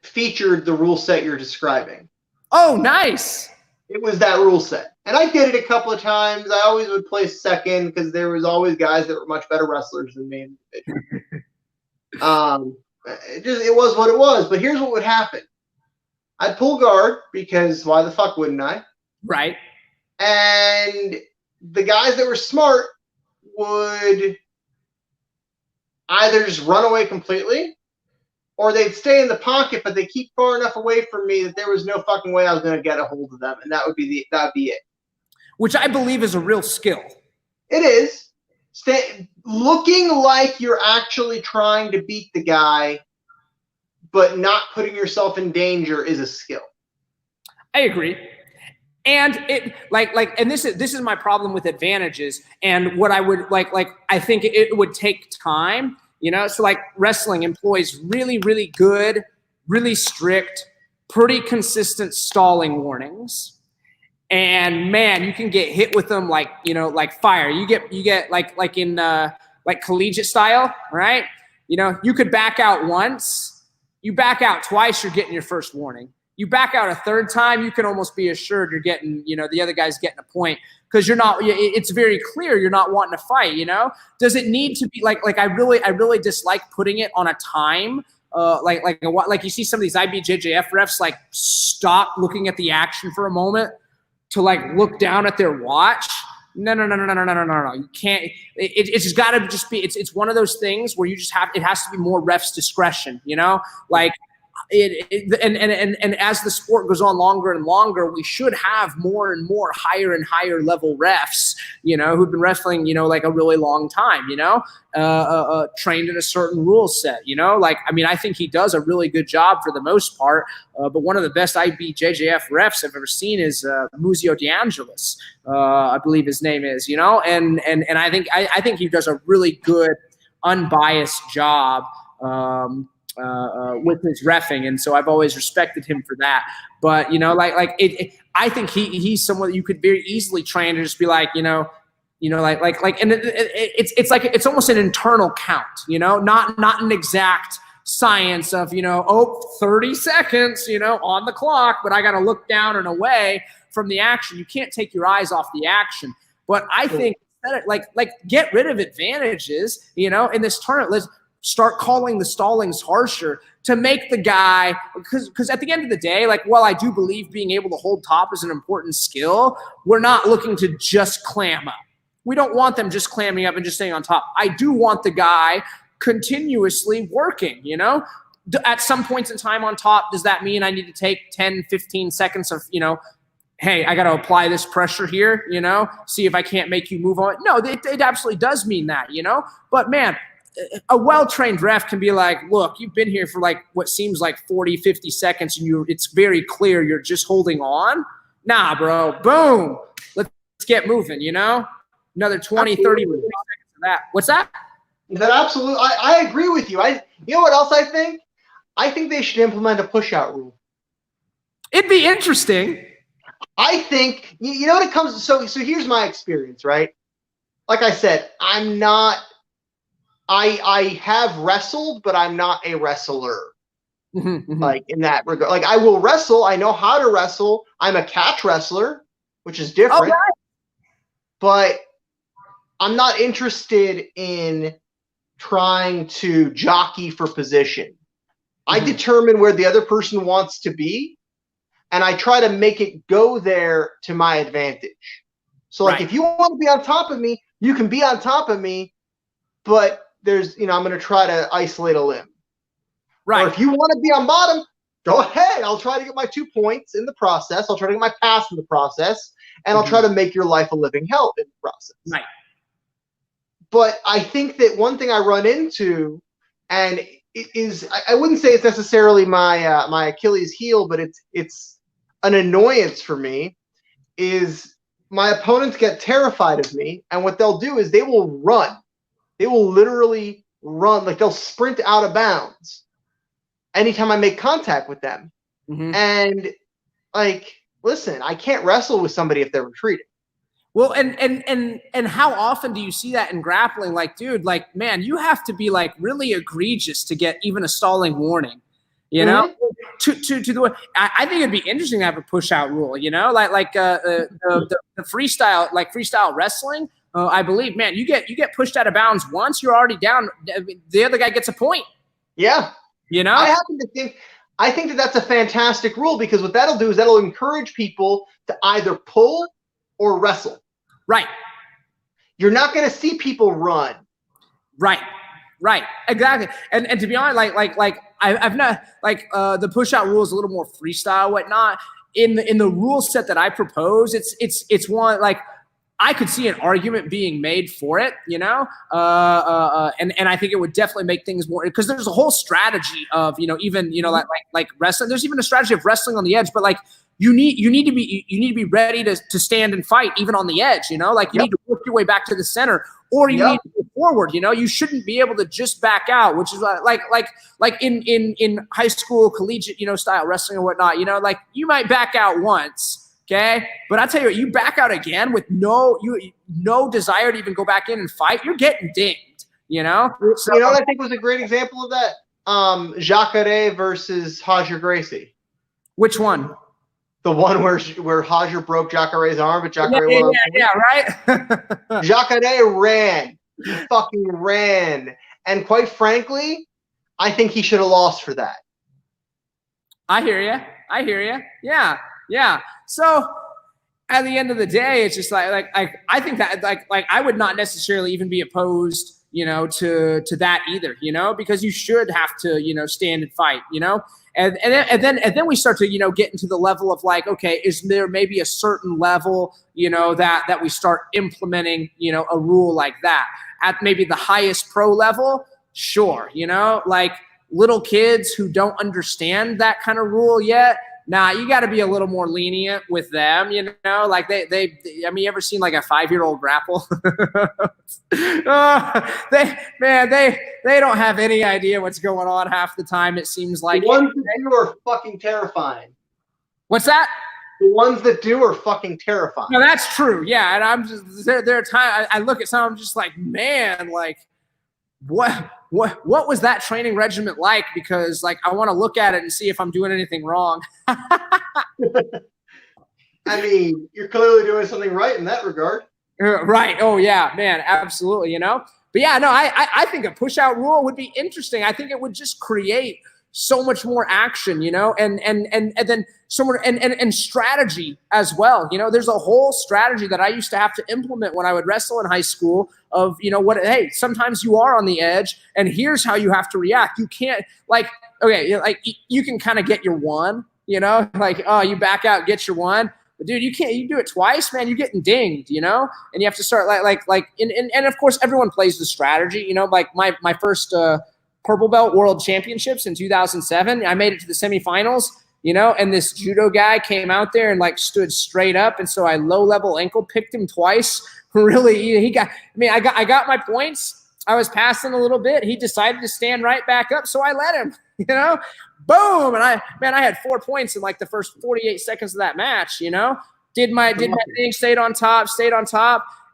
featured the rule set you're describing. Oh, nice. It was that rule set. And I did it a couple of times. I always would place second because there was always guys that were much better wrestlers than me. It was what it was. But here's what would happen. I'd pull guard because why the fuck wouldn't I? Right. And the guys that were smart would either just run away completely or they'd stay in the pocket, but they keep far enough away from me that there was no fucking way I was going to get a hold of them. And that would be it. Which I believe is a real skill. It is. Looking like you're actually trying to beat the guy, but not putting yourself in danger is a skill. I agree. And it and this is my problem with advantages. And what I would I think it would take time, So like wrestling employs really, really good, really strict, pretty consistent stalling warnings. And man, you can get hit with them like fire. You get like in collegiate style, right? You could back out once, you back out twice, you're getting your first warning. You back out a third time, you can almost be assured you're getting, the other guy's getting a point because you're not. It's very clear you're not wanting to fight. Does it need to be like I really dislike putting it on a time. Like you see some of these IBJJF refs like stop looking at the action for a moment to look down at their watch. No. You can't. It's just got to just be. It's one of those things where you just have. It has to be more refs' discretion. And as the sport goes on longer and longer, we should have more and more higher and higher level refs, who've been wrestling, a really long time, trained in a certain rule set, I think he does a really good job for the most part. But one of the best IBJJF refs I've ever seen is Muzio DeAngelis, I believe his name is, and I think he does a really good, unbiased job. With his reffing, and so I've always respected him for that. But I think he's someone that you could very easily train to just be and it's almost an internal count, not an exact science of 30 seconds, on the clock, but I got to look down and away from the action. You can't take your eyes off the action. But I think get rid of advantages, in this tournament. Let's start calling the stallings harsher to make the guy, because at the end of the day, while I do believe being able to hold top is an important skill, we're not looking to just clam up. We don't want them just clamming up and just staying on top. I do want the guy continuously working, At some points in time on top, does that mean I need to take 10, 15 seconds of, hey, I got to apply this pressure here, see if I can't make you move on? No, it absolutely does mean that, But man, a well-trained ref can be look, you've been here for what seems like 40, 50 seconds and it's very clear you're just holding on. Nah, bro, boom. Let's get moving, Another 20, 30 seconds of that. What's that? That absolutely. I agree with you. You know what else I think? I think they should implement a push-out rule. It'd be interesting. I think, when it comes to, so here's my experience, right? Like I said, I have wrestled, but I'm not a wrestler. In that regard. I will wrestle. I know how to wrestle. I'm a catch wrestler, which is different. Oh, right. But I'm not interested in trying to jockey for position. I determine where the other person wants to be, and I try to make it go there to my advantage. So, if you want to be on top of me, you can be on top of me, but there's, I'm going to try to isolate a limb. Right. Or if you want to be on bottom, go ahead. I'll try to get my 2 points in the process. I'll try to get my pass in the process. And I'll try to make your life a living hell in the process. Right. But I think that one thing I run into, and it is, I wouldn't say it's necessarily my my Achilles heel, but it's an annoyance for me, is my opponents get terrified of me, and what they'll do is they will run. They will literally run, like they'll sprint out of bounds anytime I make contact with them. And like, listen, I can't wrestle with somebody if they're retreating. Well, and how often do you see that in grappling? Like, dude, like, man, you have to be like really egregious to get even a stalling warning, you know? To the I think it'd be interesting to have a push out rule, you know, like the freestyle, like freestyle wrestling. I believe, man, you get pushed out of bounds once, you're already down. The other guy gets a point. Yeah, you know. I think that that's a fantastic rule, because what that'll do is that'll encourage people to either pull or wrestle. Right. You're not going to see people run. Right. Exactly. And to be honest, like I've not like the push out rule is a little more freestyle, whatnot. In the rule set that I propose, it's one like I could see an argument being made for it, you know, and I think it would definitely make things more, because there's a whole strategy of, you know, even, you know, like wrestling. There's even a strategy of wrestling on the edge, but like you need to be ready to stand and fight even on the edge, you know, like you need to work your way back to the center, or you need to go forward. You know, you shouldn't be able to just back out, which is like in high school, collegiate, you know, style wrestling or whatnot. You know, like you might back out once. Okay, but I tell you what, you back out again with no desire to even go back in and fight, you're getting dinged, you know? So, you know what I think was a great example of that? Jacare versus Roger Gracie. Which one? The one where Roger broke Jacare's arm, but Jacare won. Yeah, right? Jacare ran. He fucking ran. And quite frankly, I think he should have lost for that. I hear you. Yeah. So at the end of the day, it's just like I think that like I would not necessarily even be opposed, you know, to that either, you know, because you should have to, you know, stand and fight, you know, and then we start to, you know, get into the level of like, okay, is there maybe a certain level, you know, that we start implementing, you know, a rule like that at maybe the highest pro level? Sure, you know, like little kids who don't understand that kind of rule yet. Nah, you got to be a little more lenient with them, you know, like I mean, you ever seen like a 5-year-old grapple? They don't have any idea what's going on half the time. It seems like the ones that do are fucking terrifying. What's that? The ones that do are fucking terrifying. No, that's true. Yeah. And I'm just, there are times I look at some, I'm just like, man, like what was that training regimen like? Because like, I want to look at it and see if I'm doing anything wrong. I mean, you're clearly doing something right in that regard. Right. Oh yeah, man. Absolutely. You know, but yeah, no, I think a push out rule would be interesting. I think it would just create so much more action, you know, and then somewhere and strategy as well. You know, there's a whole strategy that I used to have to implement when I would wrestle in high school of, you know, hey, sometimes you are on the edge and here's how you have to react. You can't like, okay, you know, like you can kind of get your one, you know, like, oh, you back out, get your one. But dude, you do it twice, man, you're getting dinged, you know, and you have to start and of course everyone plays the strategy, you know, like my first, purple belt world championships in 2007. I made it to the semifinals, you know, and this judo guy came out there and like stood straight up. And so I low level ankle picked him twice. Really, I got my points. I was passing a little bit. He decided to stand right back up. So I let him, you know, boom. And I had 4 points in like the first 48 seconds of that match, you know, did my thing, stayed on top.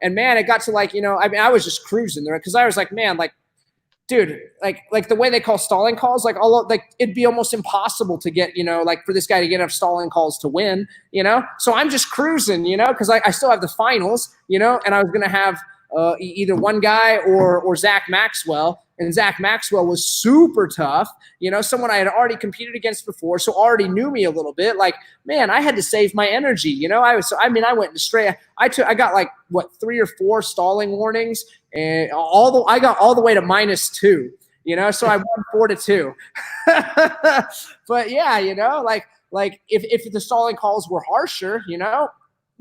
And man, it got to like, you know, I mean, I was just cruising there because I was like, man, like, dude, like the way they call stalling calls, it'd be almost impossible to get, you know, like for this guy to get enough stalling calls to win, you know? So I'm just cruising, you know, because I still have the finals, you know, and I was going to have either one guy or Zach Maxwell. And Zach Maxwell was super tough, you know, someone I had already competed against before, so already knew me a little bit. Like, man, I had to save my energy, you know. I went straight. I got like 3 or 4 stalling warnings, and I got all the way to -2. So I won 4-2. But yeah, like if the stalling calls were harsher,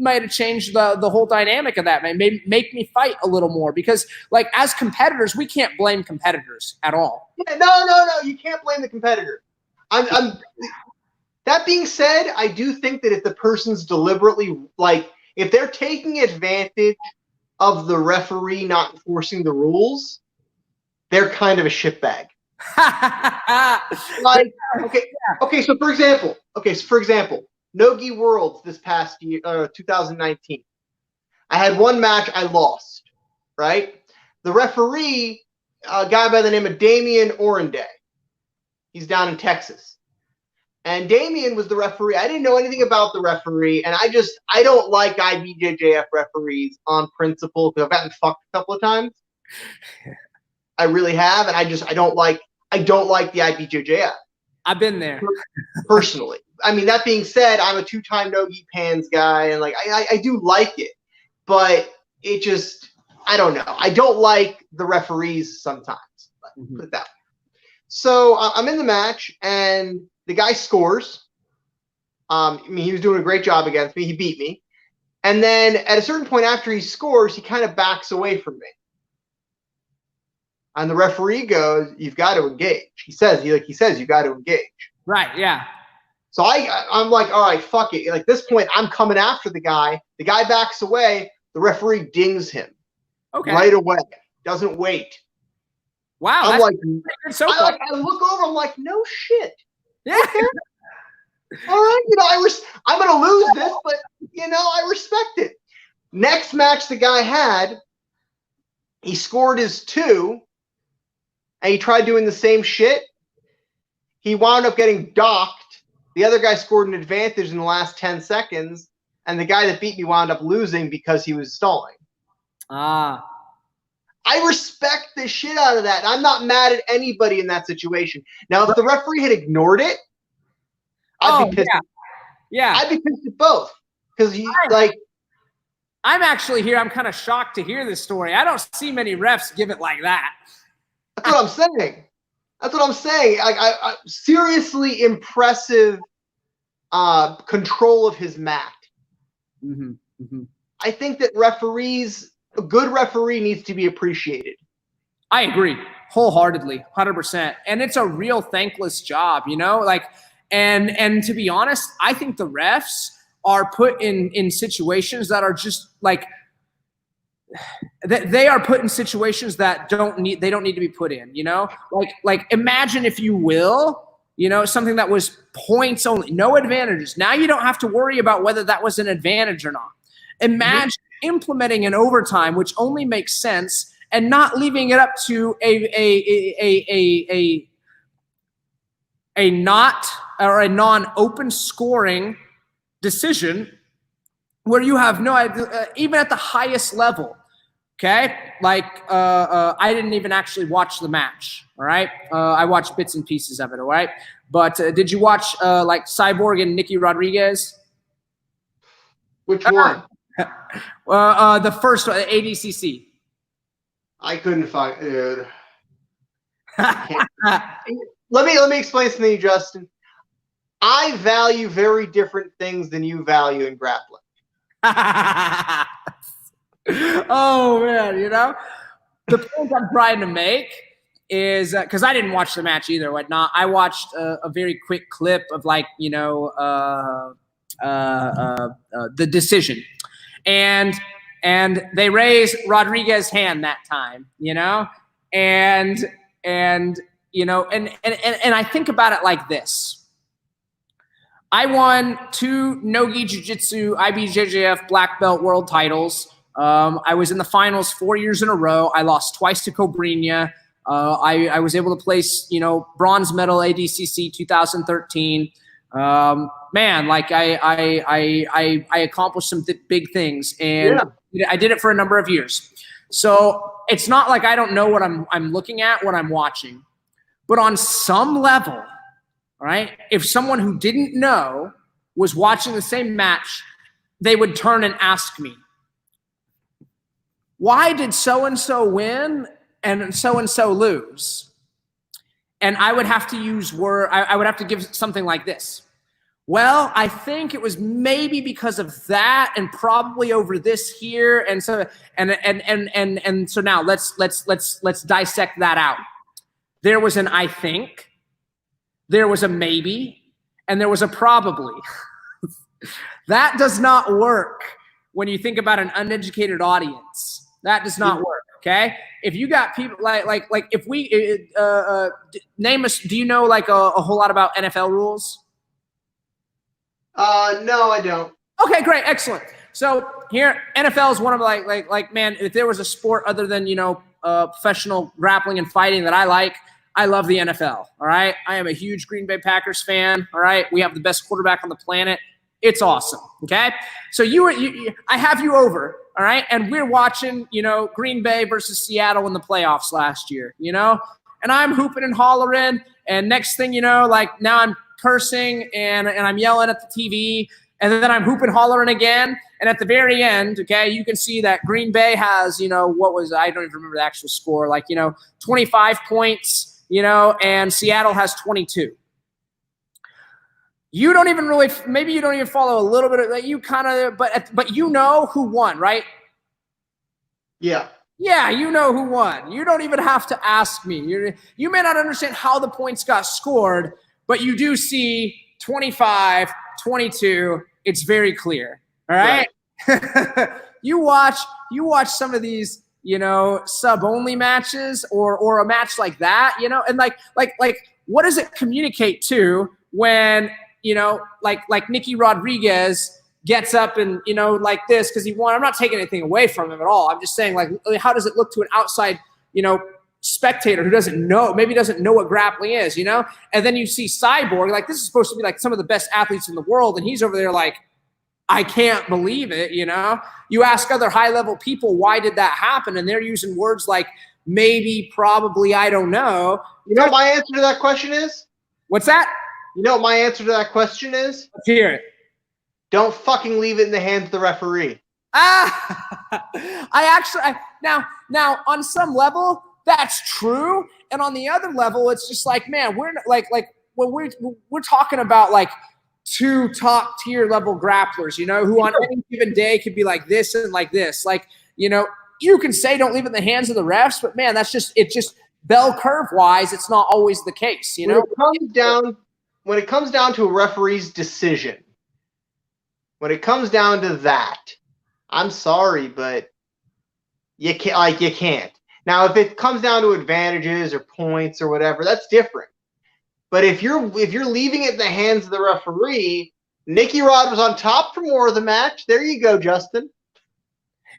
might have changed the whole dynamic of that. Maybe make me fight a little more, because like as competitors, we can't blame competitors at all. Yeah, no, you can't blame the competitor. That being said, I do think that if the person's deliberately, like, if they're taking advantage of the referee not enforcing the rules, they're kind of a shitbag. Like, okay. So for example, Nogi Worlds this past year, 2019. I had one match I lost, right? The referee, a guy by the name of Damian Orenday. He's down in Texas. And Damian was the referee. I didn't know anything about the referee, and I don't like IBJJF referees on principle, because I've gotten fucked a couple of times. I really have, and I don't like the IBJJF. I've been there. Personally. I mean, that being said, I'm a 2-time Nogi Pans guy, and like I do like it, but it just, I don't know. I don't like the referees sometimes. Put it that way. So I'm in the match, and the guy scores. I mean, he was doing a great job against me. He beat me. And then at a certain point after he scores, he kind of backs away from me. And the referee goes, "You've got to engage." He says, "You got to engage." Right, yeah. So I'm like, all right, fuck it. Like, this point, I'm coming after the guy. The guy backs away. The referee dings him right away. Doesn't wait. Wow. I'm like, I look over. I'm like, no shit. Yeah. Okay. All right. I'm going to lose this, but, I respect it. Next match the guy had, he scored his 2, and he tried doing the same shit. He wound up getting docked. The other guy scored an advantage in the last 10 seconds, and the guy that beat me wound up losing because he was stalling. I respect the shit out of that. I'm not mad at anybody in that situation. Now, if the referee had ignored it, I'd be pissed. Yeah. I'd be pissed at both. Because I'm actually here. I'm kind of shocked to hear this story. I don't see many refs give it like that. That's what I'm saying. I seriously impressive control of his mat. I think that a good referee needs to be appreciated. I agree wholeheartedly, 100%. And it's a real thankless job, and to be honest, I think the refs are put in situations that are just like, they are put in situations that don't need to be put in, like imagine, if you will, something that was points only, no advantages. Now you don't have to worry about whether that was an advantage or not. Imagine implementing an overtime, which only makes sense, and not leaving it up to a non-open scoring decision where you have no idea, even at the highest level. Okay, like I didn't even actually watch the match. All right, I watched bits and pieces of it. All right, but did you watch like Cyborg and Nikki Rodriguez? Which one? The first one, ADCC. I couldn't find. Let me explain something to you, Justin. I value very different things than you value in grappling. Oh man, the point I'm trying to make is because I didn't watch the match either, whatnot. I watched a very quick clip of the decision, and they raised Rodriguez's hand that time, and I think about it like this. I won 2 Nogi Jiu-Jitsu IBJJF black belt world titles. I was in the finals 4 years in a row. I lost twice to Cobrinha. I was able to place, bronze medal ADCC 2013. Man, like I accomplished some big things, and I did it for a number of years. So it's not like I don't know what I'm looking at, what I'm watching, but on some level, all right, if someone who didn't know was watching the same match, they would turn and ask me, why did so-and-so win and so-and-so lose? And I would have to use I would have to give something like this. Well, I think it was maybe because of that, and probably over this here, and so so now let's dissect that out. There was an I think, there was a maybe, and there was a probably. That does not work when you think about an uneducated audience. That does not work. Okay, if you got people like if we name us, do you know like a whole lot about NFL rules? No, I don't. Okay, great, excellent. So here, NFL is one of like man, if there was a sport other than professional grappling and fighting that I love the NFL. All right, I am a huge Green Bay Packers fan. All right, we have the best quarterback on the planet. It's awesome. Okay, so I have you over. All right, and we're watching Green Bay versus Seattle in the playoffs last year. And I'm hooping and hollering, and next thing you know, like now I'm cursing and I'm yelling at the TV, and then I'm hooping, hollering again. And at the very end, okay, you can see that Green Bay has, I don't even remember the actual score, 25 points, and Seattle has 22. You don't even really, maybe you don't even follow a little bit of that. You kind of, but you know who won, right? Yeah. Yeah, you know who won. You don't even have to ask me. You may not understand how the points got scored, but you do see 25, 22. It's very clear. All right. You watch some of these, sub-only matches or a match like that, and like what does it communicate to when, like Nicky Rodriguez gets up and, like this, because he won. I'm not taking anything away from him at all. I'm just saying, like, how does it look to an outside, spectator who doesn't know what grappling is, And then you see Cyborg, like, this is supposed to be like some of the best athletes in the world, and he's over there like, I can't believe it, You ask other high-level people, why did that happen? And they're using words like maybe, probably, I don't know. You know what my answer to that question is? What's that? You know what my answer to that question is? Let's hear it. Don't fucking leave it in the hands of the referee. Now on some level that's true, and on the other level it's just like, man, we're like when we're talking about like two top tier level grapplers, who on any given day could be like this and like this, like you can say don't leave it in the hands of the refs, but man, it's just bell curve wise, it's not always the case, When it comes down to a referee's decision, when it comes down to that, I'm sorry, but you can't. Now, if it comes down to advantages or points or whatever, that's different. But if you're leaving it in the hands of the referee, Nicky Rod was on top for more of the match. There you go, Justin.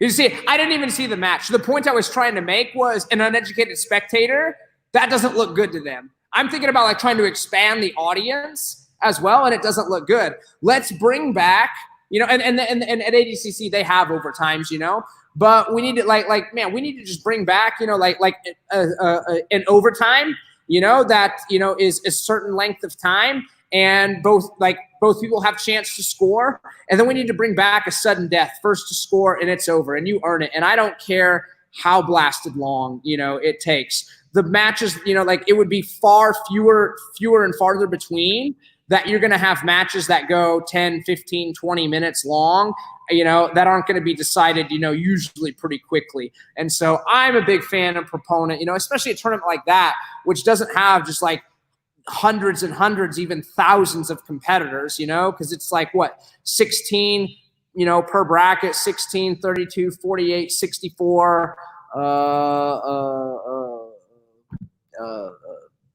You see, I didn't even see the match. The point I was trying to make was an uneducated spectator, that doesn't look good to them. I'm thinking about like trying to expand the audience as well, and it doesn't look good. Let's bring back, and at ADCC they have overtimes, but we need to man, we need to just bring back, an overtime, that is a certain length of time, and both people have chance to score, and then we need to bring back a sudden death, first to score, and it's over, and you earn it, and I don't care how blasted long it takes. The matches, it would be far fewer and farther between that you're going to have matches that go 10, 15, 20 minutes long, that aren't going to be decided, usually pretty quickly. And so I'm a big fan and proponent, especially a tournament like that, which doesn't have just like hundreds and hundreds, even thousands of competitors, because it's like 16, per bracket, 16, 32, 48, 64,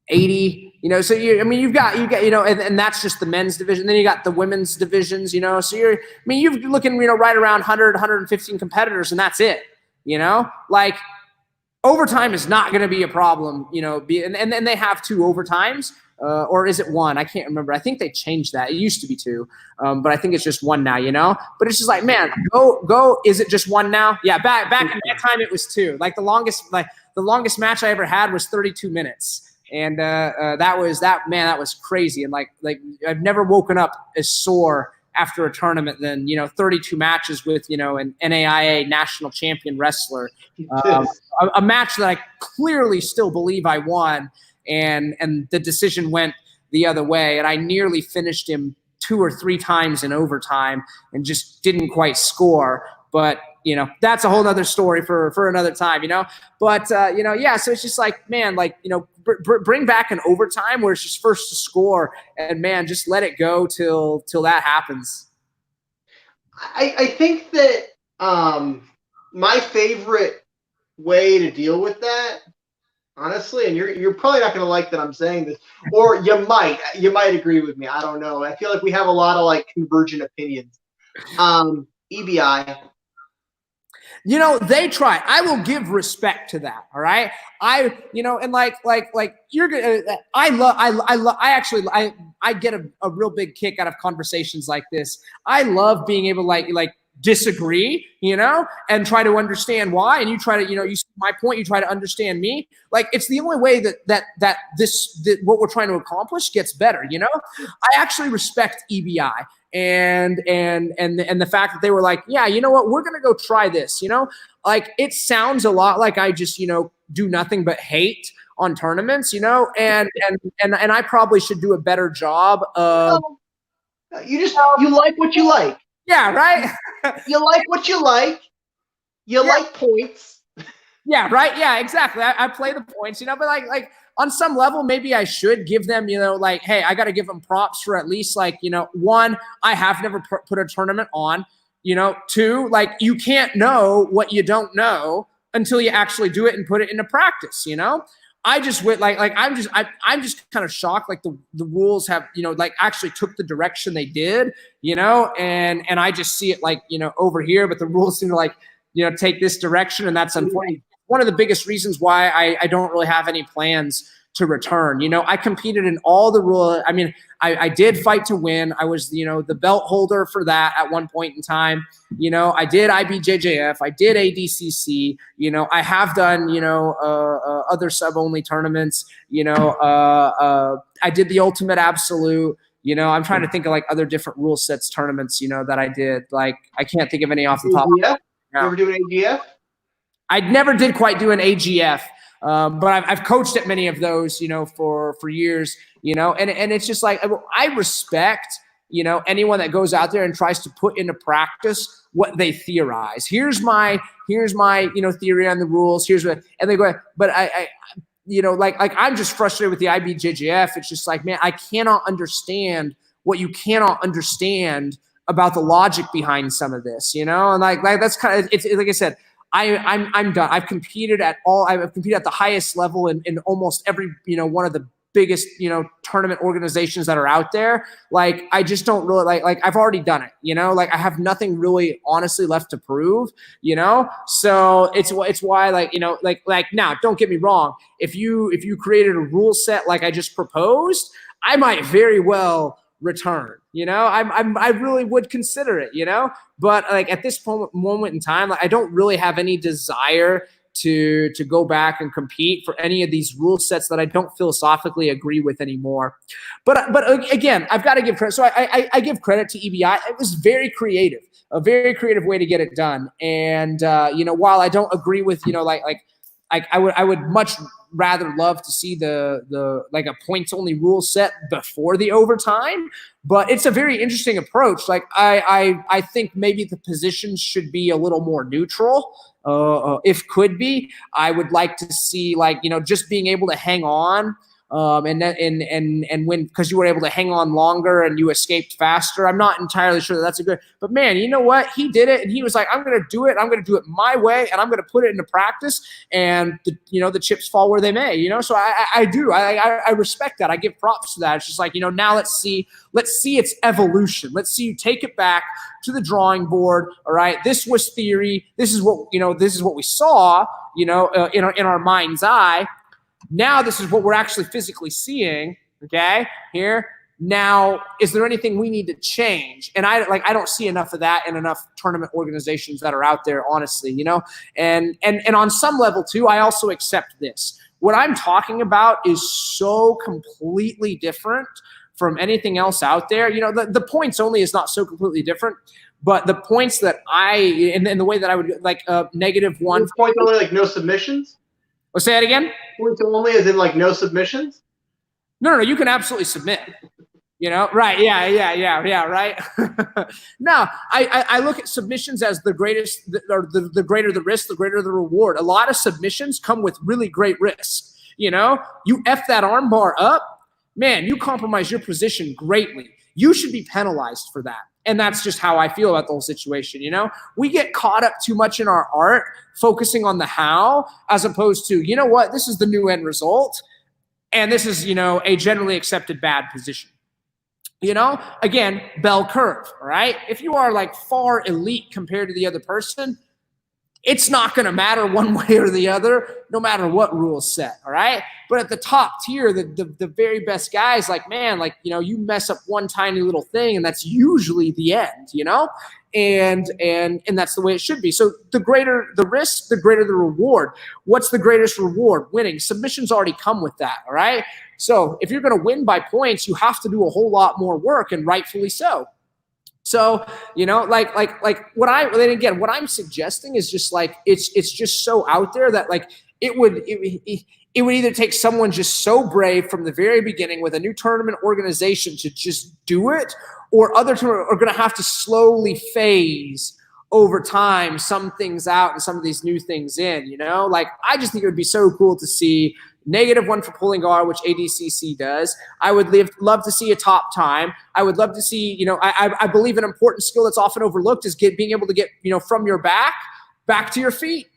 80, so you've got, and that's just the men's division. Then you got the women's divisions, so you're looking, right around 100, 115 competitors, and that's it, like overtime is not going to be a problem, and then they have 2 overtimes, or is it 1? I can't remember. I think they changed that. It used to be 2, but I think it's just 1 now, but it's just like, man, go. Is it just 1 now? Yeah. Back in that time, it was 2. Like the longest match I ever had was 32 minutes. And that was crazy. And like I've never woken up as sore after a tournament than 32 matches with an NAIA national champion wrestler. A match that I clearly still believe I won. and the decision went the other way, and I nearly finished him 2 or 3 times in overtime and just didn't quite score. But that's a whole nother story for another time, But yeah. So it's just like, man, like bring back an overtime where it's just first to score, and man, just let it go till that happens. I think that my favorite way to deal with that, honestly, and you're probably not going to like that I'm saying this, or you might agree with me. I don't know. I feel like we have a lot of like convergent opinions. EBI. They try. I will give respect to that. All right. And like you're gonna. I get a real big kick out of conversations like this. I love being able to like disagree, and try to understand why. And you try to, you see my point, you try to understand me. Like, it's the only way that what we're trying to accomplish gets better. I actually respect EBI and the fact that they were like, yeah, you know what, we're going to go try this, like, it sounds a lot like I just, do nothing but hate on tournaments, and I probably should do a better job of, you like what you like. Yeah, right. You like what you like. You like points. Yeah, right. Yeah, exactly. I play the points, but like on some level, maybe I should give them, like, hey, I got to give them props for at least like, 1, I have never put a tournament on, 2, like, you can't know what you don't know until you actually do it and put it into practice, I just went I'm just kind of shocked. Like the rules have, like actually took the direction they did, and I just see it like, over here, but the rules seem to like, take this direction. And that's unfortunately one of the biggest reasons why I don't really have any plans to return. I competed in all the rules. I mean, I did fight to win. I was, the belt holder for that at one point in time. I did IBJJF. I did ADCC. I have done, other sub-only tournaments. I did the Ultimate Absolute. I'm trying to think of like other different rule sets tournaments, that I did. Like, I can't think of any off the top. You ever do an AGF? I never did quite do an AGF. But I've coached at many of those, for years, and it's just like, I respect, anyone that goes out there and tries to put into practice what they theorize. Here's my, theory on the rules. Here's what, and they go, but I I'm just frustrated with the IBJJF. It's just like, man, I cannot understand what you cannot understand about the logic behind some of this, and like that's kind of, it's like I said, I'm done. I've competed at the highest level in almost every, one of the biggest, tournament organizations that are out there. Like, I just don't really like I've already done it, like I have nothing really honestly left to prove, so it's why like now, don't get me wrong. If you created a rule set like I just proposed, I might very well return, I really would consider it, but like at this moment in time, like, I don't really have any desire to go back and compete for any of these rule sets that I don't philosophically agree with anymore. But again, I've got to give credit. So I give credit to EBI. It was very creative, a very creative way to get it done. And while I don't agree with, I would much rather love to see the like a points only rule set before the overtime, but it's a very interesting approach. Like I think maybe the positions should be a little more neutral. If could be, I would like to see just being able to hang on. And when, because you were able to hang on longer and you escaped faster. I'm not entirely sure that's a good, but man, you know what? He did it, and he was like, I'm going to do it. I'm going to do it my way, and I'm going to put it into practice. And the chips fall where they may. So I respect that. I give props to that. It's just like, now let's see its evolution. Let's see you take it back to the drawing board. All right, this was theory. This is what we saw. In our mind's eye. Now this is what we're actually physically seeing, okay, here. Now, is there anything we need to change? And I don't see enough of that in enough tournament organizations that are out there, honestly, And on some level, too, I also accept this. What I'm talking about is so completely different from anything else out there. The points only is not so completely different, but the points that and the way that I would, -1. Points only, like no submissions? Well, say it again. Points only, as in like no submissions? No, you can absolutely submit. Right? Yeah, right. No, I look at submissions as the greatest, or the greater the risk, the greater the reward. A lot of submissions come with really great risk. You F that arm bar up, man, you compromise your position greatly. You should be penalized for that. And that's just how I feel about the whole situation. We get caught up too much in our art, focusing on the how, as opposed to, what, this is the new end result. And this is, a generally accepted bad position. Again, bell curve, all right? If you are like far elite compared to the other person, it's not going to matter one way or the other, no matter what rules set, all right? But at the top tier, the very best guys, like, man, like, you mess up one tiny little thing, and that's usually the end, and that's the way it should be. So the greater the risk, the greater the reward. What's the greatest reward? Winning. Submissions already come with that, all right? So if you're going to win by points, you have to do a whole lot more work, and rightfully so. So, what I'm suggesting is just like, it's just so out there that like it would either take someone just so brave from the very beginning with a new tournament organization to just do it, or others are going to have to slowly phase over time some things out and some of these new things in, I just think it would be so cool to see -1 for pulling guard, which ADCC does. I would love to see a top time. I would love to see, I believe an important skill that's often overlooked is being able to get, from your back to your feet.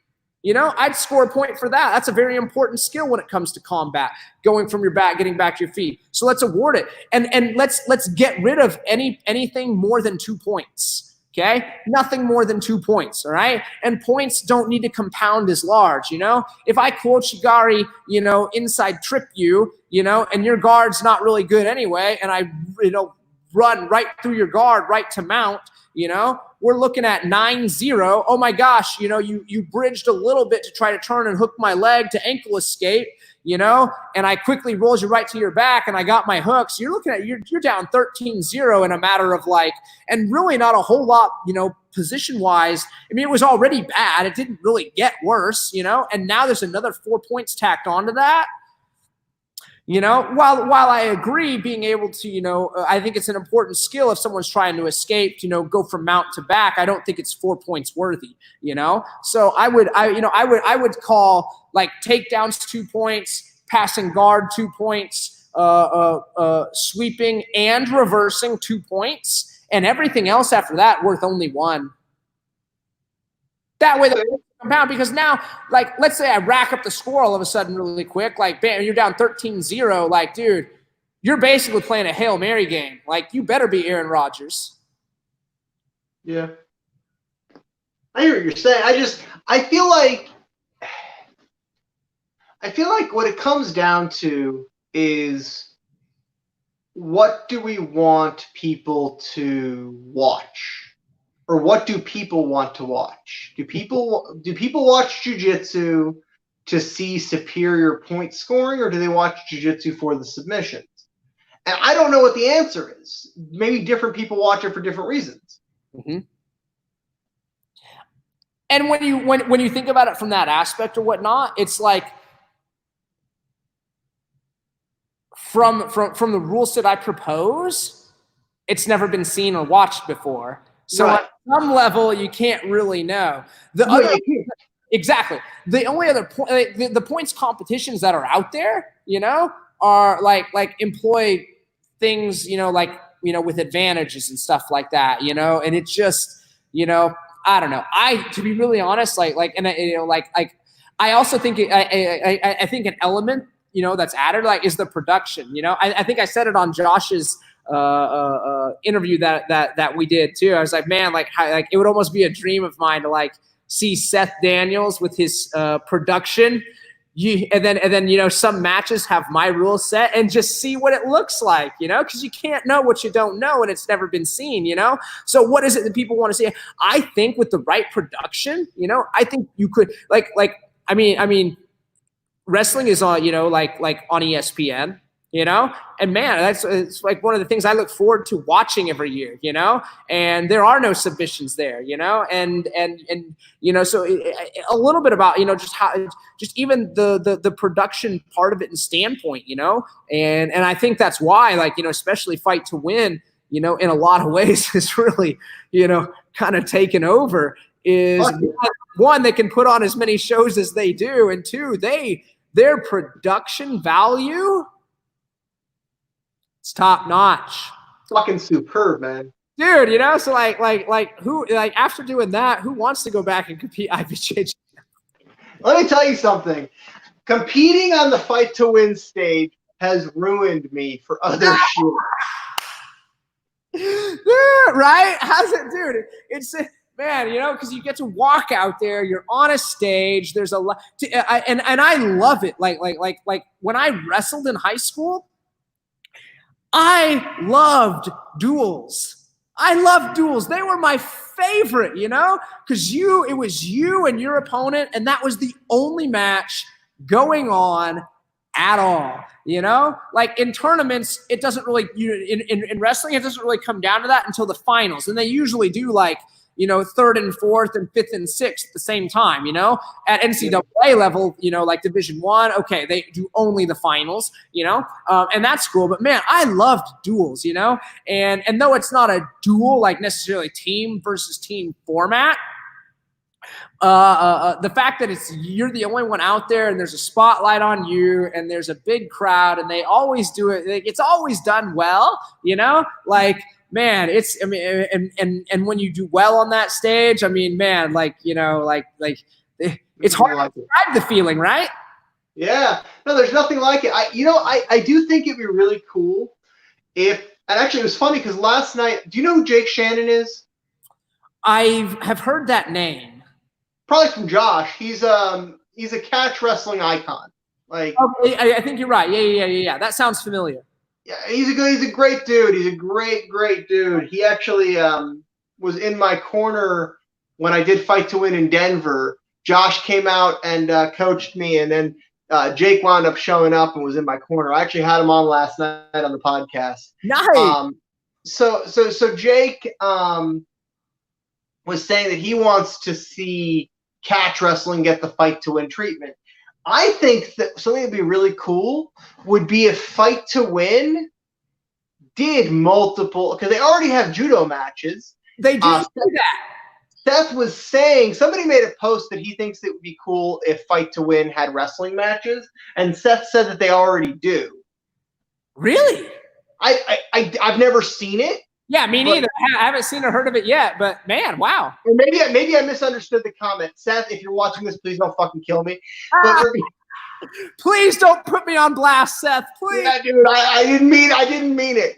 I'd score a point for that. That's a very important skill when it comes to combat, going from your back, getting back to your feet. So let's award it. And let's get rid of anything more than 2 points. Okay, nothing more than 2 points, all right? And points don't need to compound as large, If I Kuochigari, inside trip you, and your guard's not really good anyway, and I, run right through your guard, right to mount, we're looking at 9-0. Oh my gosh, you bridged a little bit to try to turn and hook my leg to ankle escape, and I quickly rolled you right to your back and I got my hooks. You're looking at, you're down 13-0 in a matter of like, and really not a whole lot, position wise. I mean, it was already bad. It didn't really get worse, and now there's another 4 points tacked onto that. While I agree being able to, I think it's an important skill if someone's trying to escape, go from mount to back. I don't think it's 4 points worthy, So I would call like takedowns 2 points, passing guard 2 points, sweeping and reversing 2 points, and everything else after that worth only 1. That way compound, because now, like, let's say I rack up the score all of a sudden really quick, like, bam, you're down 13-0, like, dude, you're basically playing a Hail Mary game. Like, you better be Aaron Rodgers. Yeah. I hear what you're saying. I feel like what it comes down to is, what do we want people to watch? Or what do people want to watch? Do people watch jiu-jitsu to see superior point scoring, or do they watch jiu-jitsu for the submissions? And I don't know what the answer is. Maybe different people watch it for different reasons. Mm-hmm. And when you think about it from that aspect or whatnot, it's like from the rule set I propose, it's never been seen or watched before. So right. At some level, you can't really know. Exactly. The only other point, the points competitions that are out there, are like employ things, with advantages and stuff like that, and it's just, I don't know. To be really honest, I also think I think an element, that's added, is the production. I think I said it on Josh's interview that we did too. I was like, man, it would almost be a dream of mine to see Seth Daniels with his production. And then some matches have my rule set and just see what it looks like, because you can't know what you don't know and it's never been seen, So what is it that people want to see? I think with the right production, I think you could I mean, wrestling is on, on ESPN. you know? And man, it's like one of the things I look forward to watching every year, you know? And there are no submissions there, you know? And you know, so a little bit about, you know, just how, just even the production part of it and standpoint, you know? And I think that's why, like, you know, especially Fight to Win, you know, in a lot of ways is really, you know, kind of taken over. Is one, they can put on as many shows as they do, and two, their production value, it's top notch. Fucking superb, man. Dude, you know, so like who, like, after doing that, who wants to go back and compete IBJJ? Let me tell you something. Competing on the Fight to Win stage has ruined me for other shit. Right? How's it, dude? It's man, you know, because you get to walk out there, you're on a stage. There's a lot, and I love it. Like when I wrestled in high school, I loved duels. I loved duels. They were my favorite, you know, because it was you and your opponent, and that was the only match going on at all. You know, like in tournaments, it doesn't really, in wrestling, it doesn't really come down to that until the finals. And they usually do, like, you know, 3rd and 4th and 5th and 6th at the same time, you know, at NCAA level, you know, like Division I, okay, they do only the finals, you know, and that's cool. But man, I loved duels, you know, and though it's not a duel, like necessarily team versus team format, the fact that you're the only one out there and there's a spotlight on you and there's a big crowd and they always do it, like, it's always done well, you know, like, man, it's, I mean, and when you do well on that stage, I mean, man, like, you know, like it's hard to describe the feeling, right? Yeah, no, there's nothing like it. I do think it'd be really cool if, and actually it was funny because last night, do you know who Jake Shannon is? I have heard that name. Probably from Josh. He's a catch wrestling icon. Like, okay, I think you're right. Yeah. That sounds familiar. Yeah, he's a great dude. He's a great dude. He actually was in my corner when I did Fight to Win in Denver. Josh came out and coached me, and then Jake wound up showing up and was in my corner. I actually had him on last night on the podcast. Nice. So Jake was saying that he wants to see catch wrestling get the Fight to Win treatment. I think that something that would be really cool would be if Fight to Win did multiple, because they already have judo matches. They do that. Seth was saying, somebody made a post that he thinks it would be cool if Fight to Win had wrestling matches, and Seth said that they already do. Really? I've never seen it. Yeah, me neither. I haven't seen or heard of it yet, but man, wow. Or maybe I misunderstood the comment. Seth, if you're watching this, please don't fucking kill me. But please don't put me on blast, Seth. Please. Yeah, dude, I didn't mean it.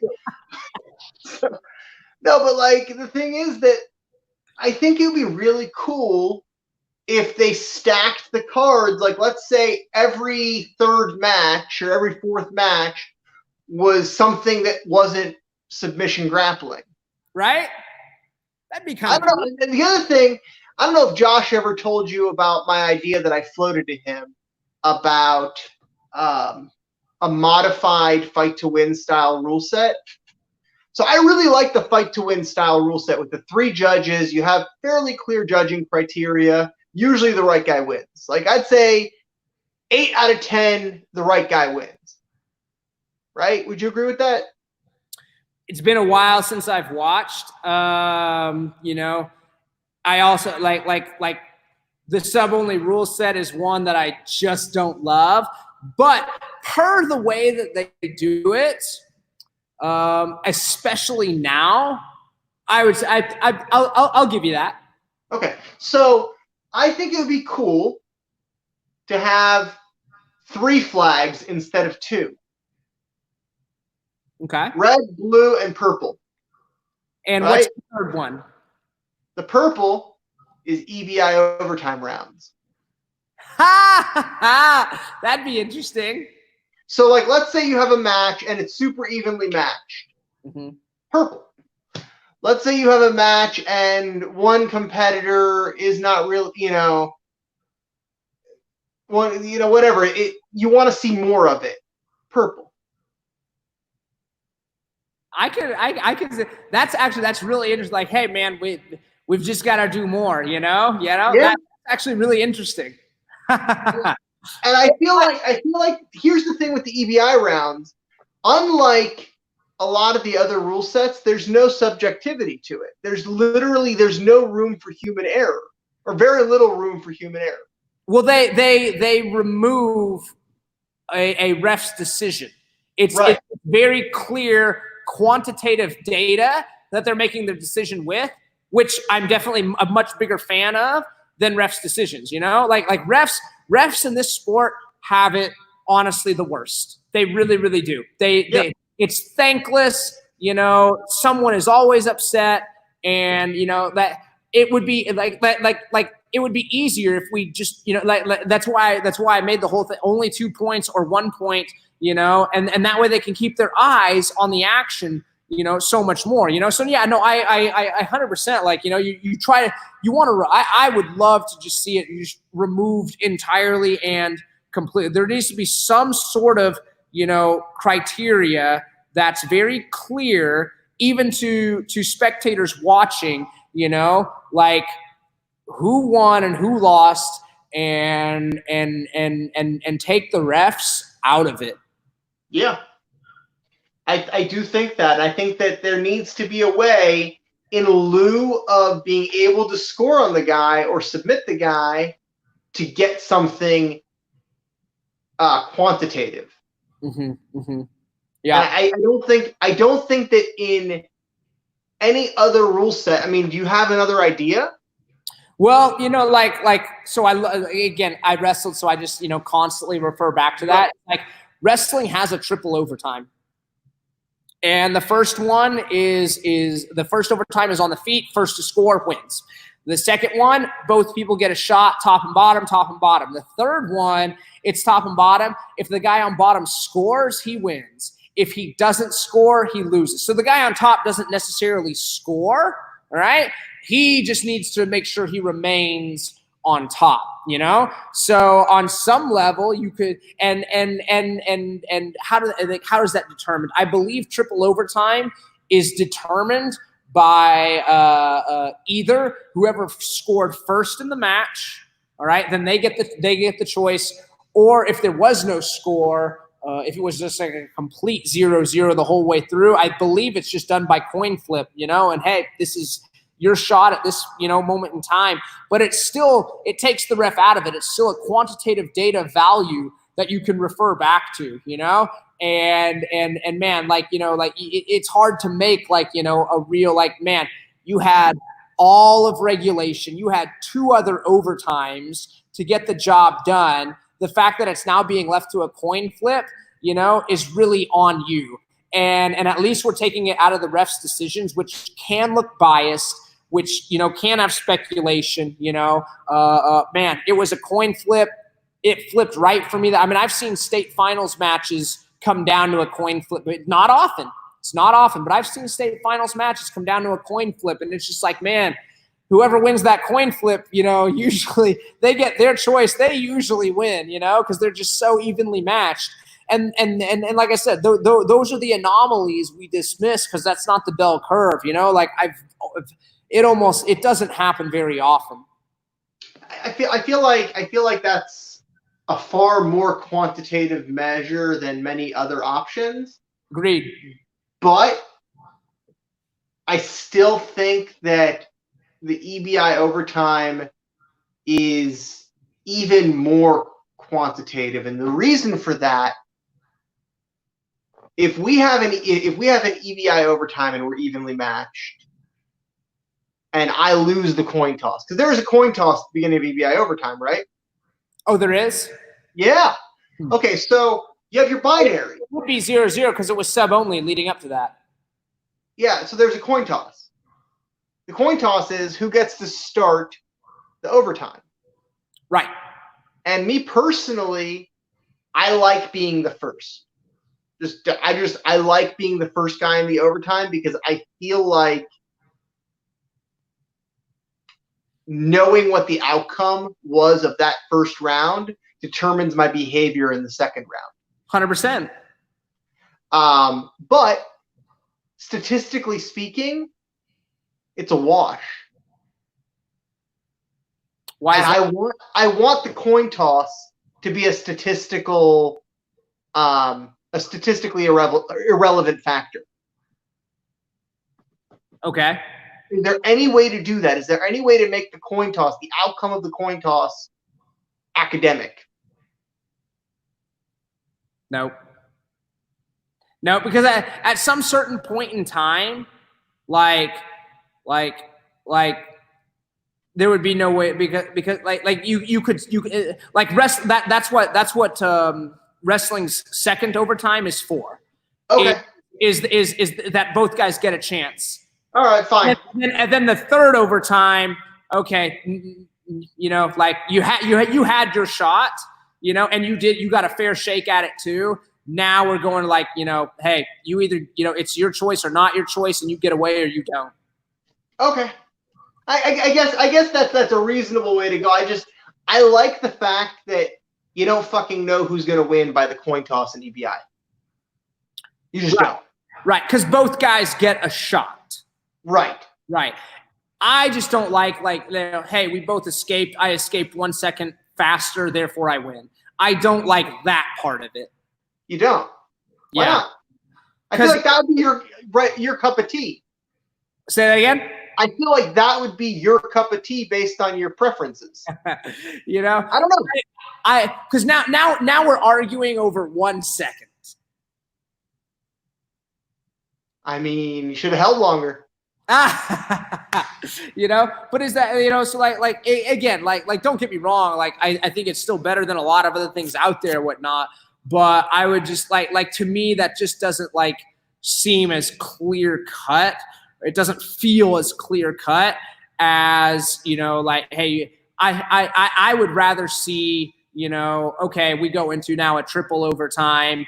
No, but like the thing is that I think it would be really cool if they stacked the cards. Like, let's say every 3rd match or every 4th match was something that wasn't submission grappling. Right? That'd be kind of cool. And the other thing, I don't know if Josh ever told you about my idea that I floated to him about a modified Fight to Win style rule set. So I really like the Fight to Win style rule set with the 3 judges. You have fairly clear judging criteria. Usually the right guy wins. Like, I'd say 8 out of 10, the right guy wins. Right? Would you agree with that? It's been a while since I've watched. You know, I also like the sub-only rule set is one that I just don't love. But per the way that they do it, especially now, I'll give you that. Okay, so I think it would be cool to have 3 flags instead of 2. Okay. Red, blue, and purple. And right? What's the 3rd one? The purple is EBI overtime rounds. That'd be interesting. So, like, let's say you have a match and it's super evenly matched. Mm-hmm. Purple. Let's say you have a match and one competitor is not real, whatever. You want to see more of it. Purple. I could. That's really interesting. Like, hey, man, we've just got to do more. Yeah. That's actually really interesting. And I feel like here's the thing with the EBI rounds. Unlike a lot of the other rule sets, there's no subjectivity to it. There's no room for human error, or very little room for human error. Well, they remove a ref's decision. It's very clear quantitative data that they're making their decision with, which I'm definitely a much bigger fan of than refs' decisions. Like refs in this sport have it honestly the worst. They really, really do. It's thankless. Someone is always upset, and that it would be like it would be easier if we just that's why I made the whole thing only 2 points or 1 point. And that way they can keep their eyes on the action, so much more, So yeah, no, I 100% like, you want to, I would love to just see it just removed entirely and completely. There needs to be some sort of, criteria that's very clear, even to spectators watching, like who won and who lost, and take the refs out of it. Yeah, I do think that. I think that there needs to be a way, in lieu of being able to score on the guy or submit the guy, to get something quantitative. Mm-hmm, mm-hmm. Yeah, and I don't think that in any other rule set. I mean, do you have another idea? Well, so I wrestled, so I just constantly refer back to that. Like, wrestling has a triple overtime. And the first one is the first overtime is on the feet. First to score wins. The second one, both people get a shot, top and bottom, top and bottom. The third one, it's top and bottom. If the guy on bottom scores, he wins. If he doesn't score, he loses. So the guy on top doesn't necessarily score, all right? He just needs to make sure he remains on top, So on some level, you could and how is that determined? I believe triple overtime is determined by either whoever scored first in the match, all right, then they get the choice, or if there was no score, if it was just like a complete 0-0 the whole way through, I believe it's just done by coin flip, and hey, this is your shot at this, moment in time. But it takes the ref out of it. It's still a quantitative data value that you can refer back to, and man, it's hard to make a real, man, you had all of regulation. You had 2 other overtimes to get the job done. The fact that it's now being left to a coin flip, is really on you. And at least we're taking it out of the ref's decisions, which can look biased, which, can have speculation, man, it was a coin flip. It flipped right for me. I mean, I've seen state finals matches come down to a coin flip, but not often. It's not often, but I've seen state finals matches come down to a coin flip. And it's just like, man, whoever wins that coin flip, usually they get their choice. They usually win, because they're just so evenly matched. And like I said, those are the anomalies we dismiss because that's not the bell curve, it doesn't happen very often. I feel like that's a far more quantitative measure than many other options. Agreed. But I still think that the EBI overtime is even more quantitative, and the reason for that, if we have an EBI overtime and we're evenly matched, and I lose the coin toss, because there is a coin toss at the beginning of EBI overtime, right? Oh, there is? Yeah. Okay, so you have your binary. It would be 0-0 because it was sub only leading up to that. Yeah, so there's a coin toss. The coin toss is who gets to start the overtime. Right. And me personally, I like being the first. I like being the first guy in the overtime because I feel like knowing what the outcome was of that first round determines my behavior in the second round. 100%. But statistically speaking, it's a wash. Why is and that? I want the coin toss to be a statistically irrelevant factor. Okay. Is there any way to do that? Is there any way to make the coin toss, the outcome of the coin toss, academic? No, because at some certain point in time, like there would be no way because you could like that's what wrestling's second overtime is for. Okay. Is that both guys get a chance. All right, fine. And then the third overtime, okay, like you had your shot, and you got a fair shake at it too. Now we're going like, hey, you either, it's your choice or not your choice, and you get away or you don't. Okay. I guess that's a reasonable way to go. I like the fact that you don't fucking know who's going to win by the coin toss in EBI. You just don't. Right, because both guys get a shot. Right. I just don't like, hey, we both escaped. I escaped 1 second faster, therefore I win. I don't like that part of it. You don't? Why not? I feel like that would be your cup of tea. Say that again? I feel like that would be your cup of tea based on your preferences. I don't know. Because now we're arguing over 1 second. I mean, you should have held longer. But is that, so like again, like don't get me wrong, like I think it's still better than a lot of other things out there, whatnot. But I would just like to me that just doesn't like seem as clear cut. It doesn't feel as clear cut as, like, hey, I would rather see, okay, we go into now a triple overtime,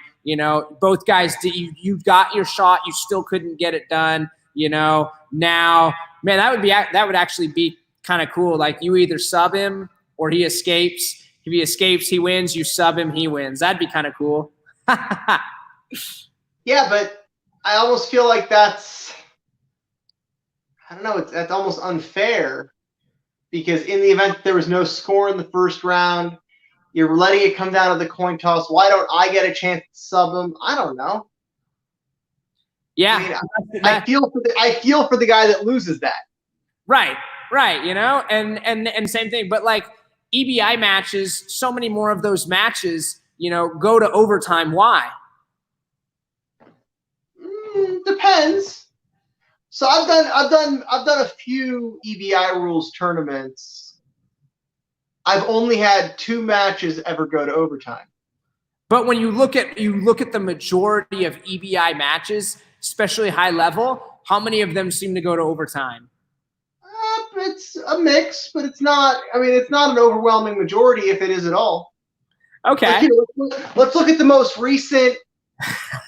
both guys you got your shot, you still couldn't get it done, now, man, that would actually be kind of cool. Like you either sub him or he escapes. If he escapes, he wins. You sub him, he wins. That'd be kind of cool. Yeah, but I almost feel like that's almost unfair because in the event that there was no score in the first round, you're letting it come down to the coin toss. Why don't I get a chance to sub him? I don't know. Yeah, I feel for the guy that loses that. Right, and same thing. But like EBI matches, so many more of those matches, go to overtime. Why? Depends. So I've done a few EBI rules tournaments. I've only had 2 matches ever go to overtime. But when you look at the majority of EBI matches, especially high level, how many of them seem to go to overtime? It's a mix, but it's not. I mean, it's not an overwhelming majority, if it is at all. Okay. Let's look at the most recent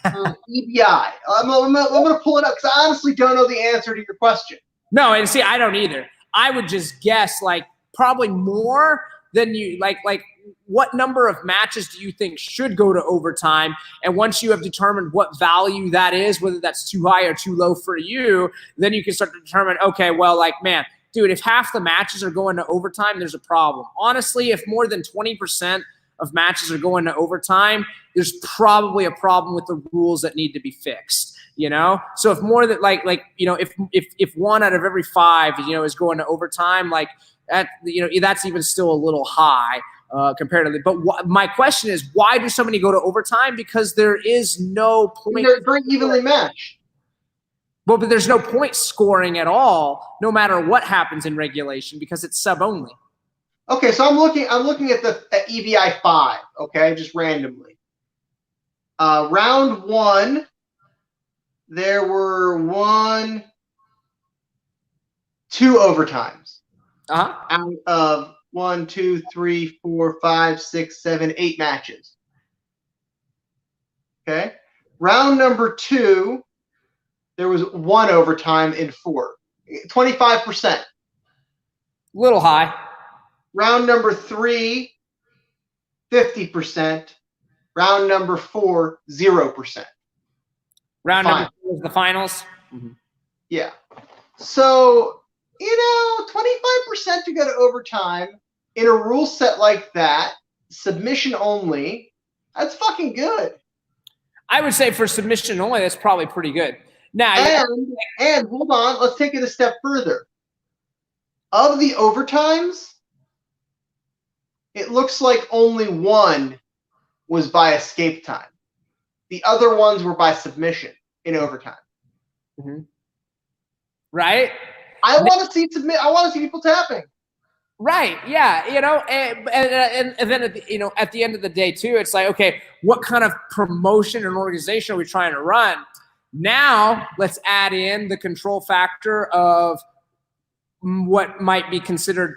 EBI. I'm going to pull it up because I honestly don't know the answer to your question. No, and see, I don't either. I would just guess like probably more than you like what number of matches do you think should go to overtime? And once you have determined what value that is, whether that's too high or too low for you, then you can start to determine, okay, well, like, man, dude, if half the matches are going to overtime, there's a problem. Honestly, if more than 20% of matches are going to overtime, there's probably a problem with the rules that need to be fixed, So if more than if 1 out of every 5, is going to overtime, like that, that's even still a little high comparatively. But my question is, why do so many go to overtime? Because there is no point. They're very evenly matched. Well, but there's no point scoring at all, no matter what happens in regulation, because it's sub only. Okay, so I'm looking at EBI 5. Okay, just randomly. Round 1, there were 2 overtimes. Out of 1, 2, 3, 4, 5, 6, 7, 8 matches. Okay. Round number 2, there was 1 overtime in 4. 25%. Little high. Round number 3, 50%. Round number 4, 0%. Round number 4 is the finals. Yeah. So, 25% to go to overtime in a rule set like that, submission only, that's fucking good. I would say for submission only, that's probably pretty good. Now, and hold on, let's take it a step further. Of the overtimes, it looks like only one was by escape time. The other ones were by submission in overtime. Mm-hmm. Right? I want to see people tapping. Right. Yeah. And then at the end of the day too, it's like, okay, what kind of promotion and organization are we trying to run? Now let's add in the control factor of what might be considered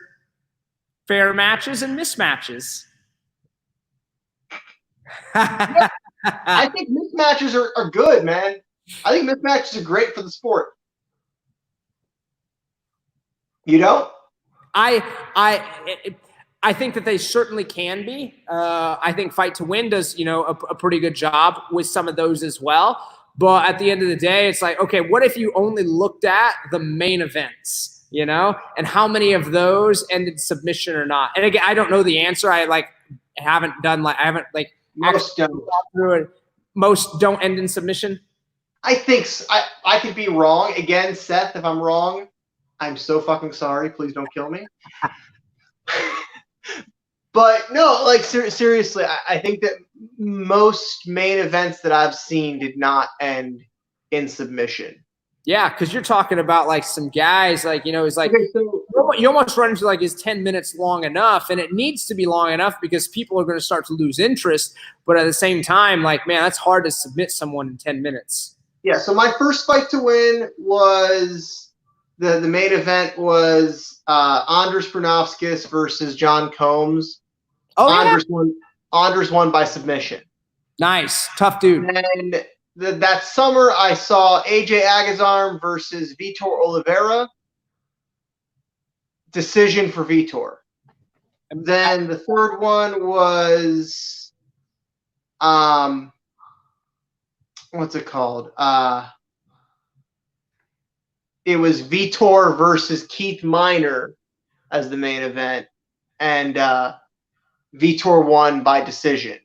fair matches and mismatches. I think mismatches are good, man. I think mismatches are great for the sport. You don't? I think that they certainly can be. I think Fight to Win does, a pretty good job with some of those as well. But at the end of the day, it's like, okay, what if you only looked at the main events, and how many of those ended submission or not? And again, I don't know the answer. Most don't end in submission. I think I could be wrong. Again, Seth, if I'm wrong, I'm so fucking sorry. Please don't kill me. But no, seriously, I think that most main events that I've seen did not end in submission. Yeah, because you're talking about some guys it's like okay, so, you almost run into is 10 minutes long enough, and it needs to be long enough because people are going to start to lose interest. But at the same time, man, that's hard to submit someone in 10 minutes. Yeah. So my first Fight to Win was the main event was Andras Brunovskis versus John Combs. Oh, Andras won by submission. Nice, tough dude. And that summer, I saw AJ Agazarm versus Vitor Oliveira. Decision for Vitor. And then the third one was, what's it called? It was Vitor versus Keith Minor as the main event, and Vitor won by decision.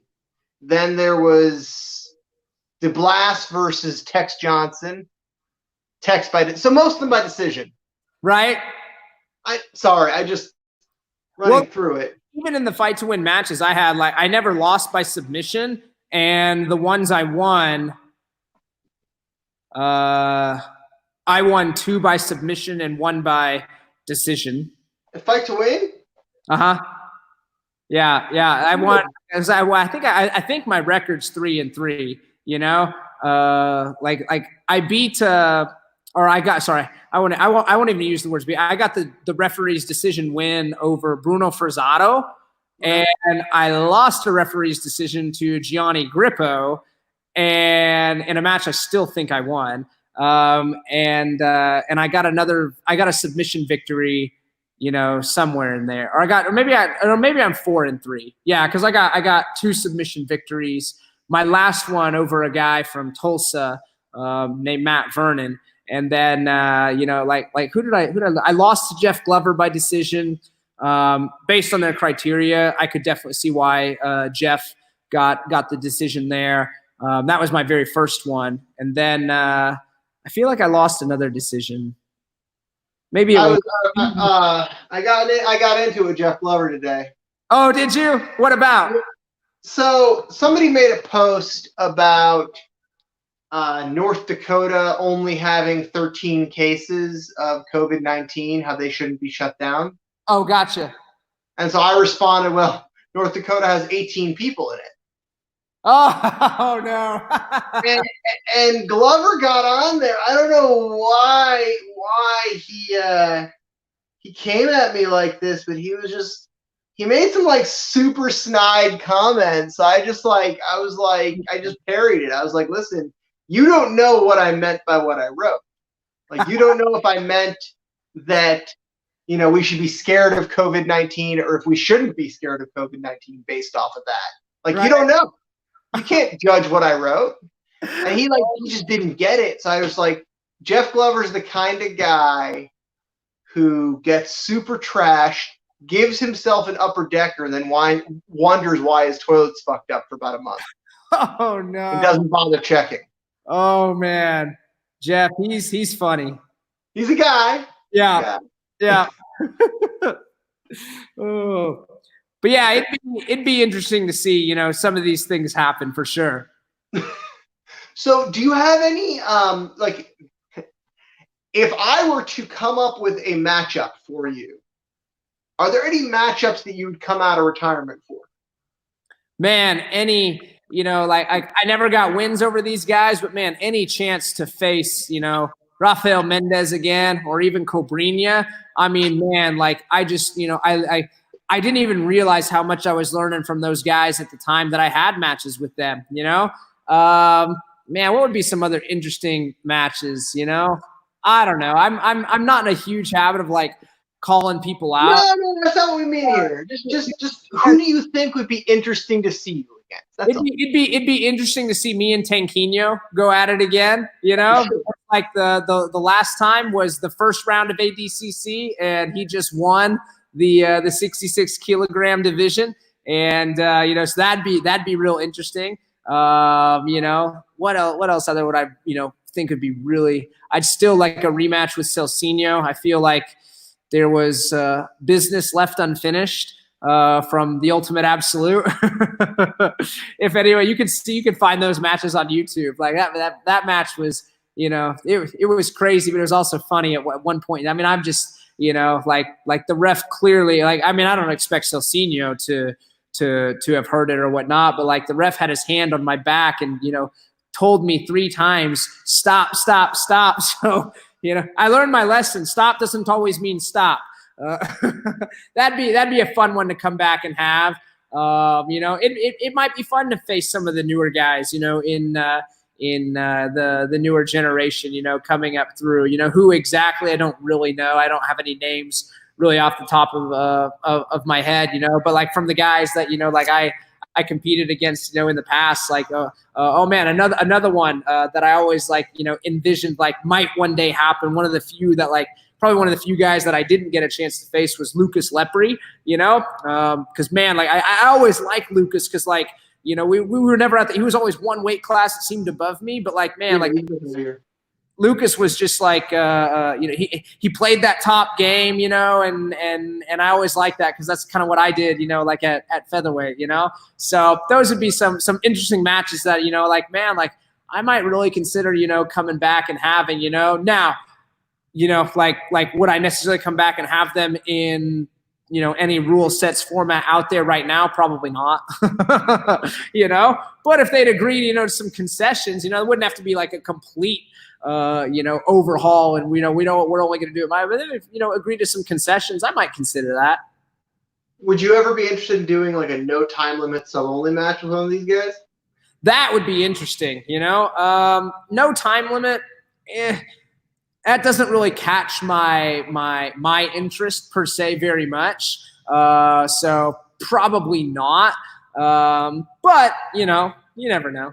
Then there was DeBlas versus Tex Johnson. So most of them by decision. Right. I just running through it. Even in the Fight to Win matches I had, I never lost by submission, and the ones I won, I won 2 by submission and 1 by decision. The Fight to Win? Uh-huh. Yeah. I won. I think my record's 3-3. I beat. I won't even use the words beat. I got the referee's decision win over Bruno Frazado, and I lost a referee's decision to Gianni Grippo, and in a match I still think I won. And I got a submission victory. Somewhere in there, maybe I'm 4-3. Yeah, because I got 2 submission victories. My last one over a guy from Tulsa named Matt Vernon, and then who did I lost to Jeff Glover by decision. Based on their criteria, I could definitely see why Jeff got the decision there. That was my very first one, and then I feel like I lost another decision. Maybe I got into it, Jeff Glover today. Oh, did you? What about? So somebody made a post about North Dakota only having 13 cases of COVID-19, how they shouldn't be shut down. Oh, gotcha. And so I responded, well, North Dakota has 18 people in it. Oh no! and Glover got on there. I don't know why he came at me like this, but he made some super snide comments. I just parried it. I was like, listen, you don't know what I meant by what I wrote. You don't know if I meant that we should be scared of COVID-19 or if we shouldn't be scared of COVID-19 based off of that. Right. You don't know. You can't judge what I wrote. And he just didn't get it. So I was like, Jeff Glover's the kind of guy who gets super trashed, gives himself an upper decker, and then wonders why his toilet's fucked up for about a month. Oh no! And doesn't bother checking. Oh man, Jeff, he's funny. He's a guy. Yeah. Oh, but yeah, it'd be interesting to see, you know, some of these things happen for sure. So, do you have any like, if I were to come up with a matchup for you, are there any matchups that you would come out of retirement for? Man, any, you know, like I never got wins over these guys, but man, any chance to face, you know, Rafael Mendez again, or even Cobrinha. I mean, man, like I just, you know, I didn't even realize how much I was learning from those guys at the time that I had matches with them, you know? Man, what would be some other interesting matches, you know? I don't know. I'm not in a huge habit of like calling people out. No, that's not what we mean here. Just who do you think would be interesting to see you against? It'd be interesting to see me and Tanquinho go at it again, you know? Like the last time was the first round of ADCC, and he just won the 66 kilogram division, and you know, so that'd be real interesting. You know, what else other would I, you know, think would be really? I'd still like a rematch with Celcinho. I feel like there was business left unfinished from the Ultimate Absolute. If anyway, you can find those matches on YouTube. Like that match was, you know, it was crazy, but it was also funny at one point. I mean, I'm just, you know, like the ref clearly, like, I mean, I don't expect Celcinho to have heard it or whatnot, but like the ref had his hand on my back and, you know, told me 3 times, stop. So, you know, I learned my lesson. Stop doesn't always mean stop. That'd be a fun one to come back and have. You know, it might be fun to face some of the newer guys, you know, in the newer generation, you know, coming up through, you know, who exactly, I don't really know. I don't have any names really off the top of my head, you know, but like from the guys that, you know, like I competed against, you know, in the past, like, oh man, another one that I always like, you know, envisioned like might one day happen. One of the few that like, probably one of the few guys that I didn't get a chance to face was Lucas Lepre, you know, because man, like I always liked Lucas because like, you know, we were never at he was always one weight class that seemed above me, but like, man, like Lucas was just like, you know, he played that top game, you know, and I always liked that because that's kind of what I did, you know, like at featherweight, you know. So those would be some interesting matches that, you know, like, man, like I might really consider, you know, coming back and having, you know. Now, you know, like would I necessarily come back and have them in, you know, any rule sets format out there right now? Probably not. You know, but if they'd agreed, you know, to some concessions, you know, it wouldn't have to be like a complete you know, overhaul, and we know we're only going to do it. But if, you know, agree to some concessions, I might consider that. Would you ever be interested in doing like a no time limit sub only match with one of these guys? That would be interesting. You know, no time limit. That doesn't really catch my interest per se very much. So probably not. But you know, you never know.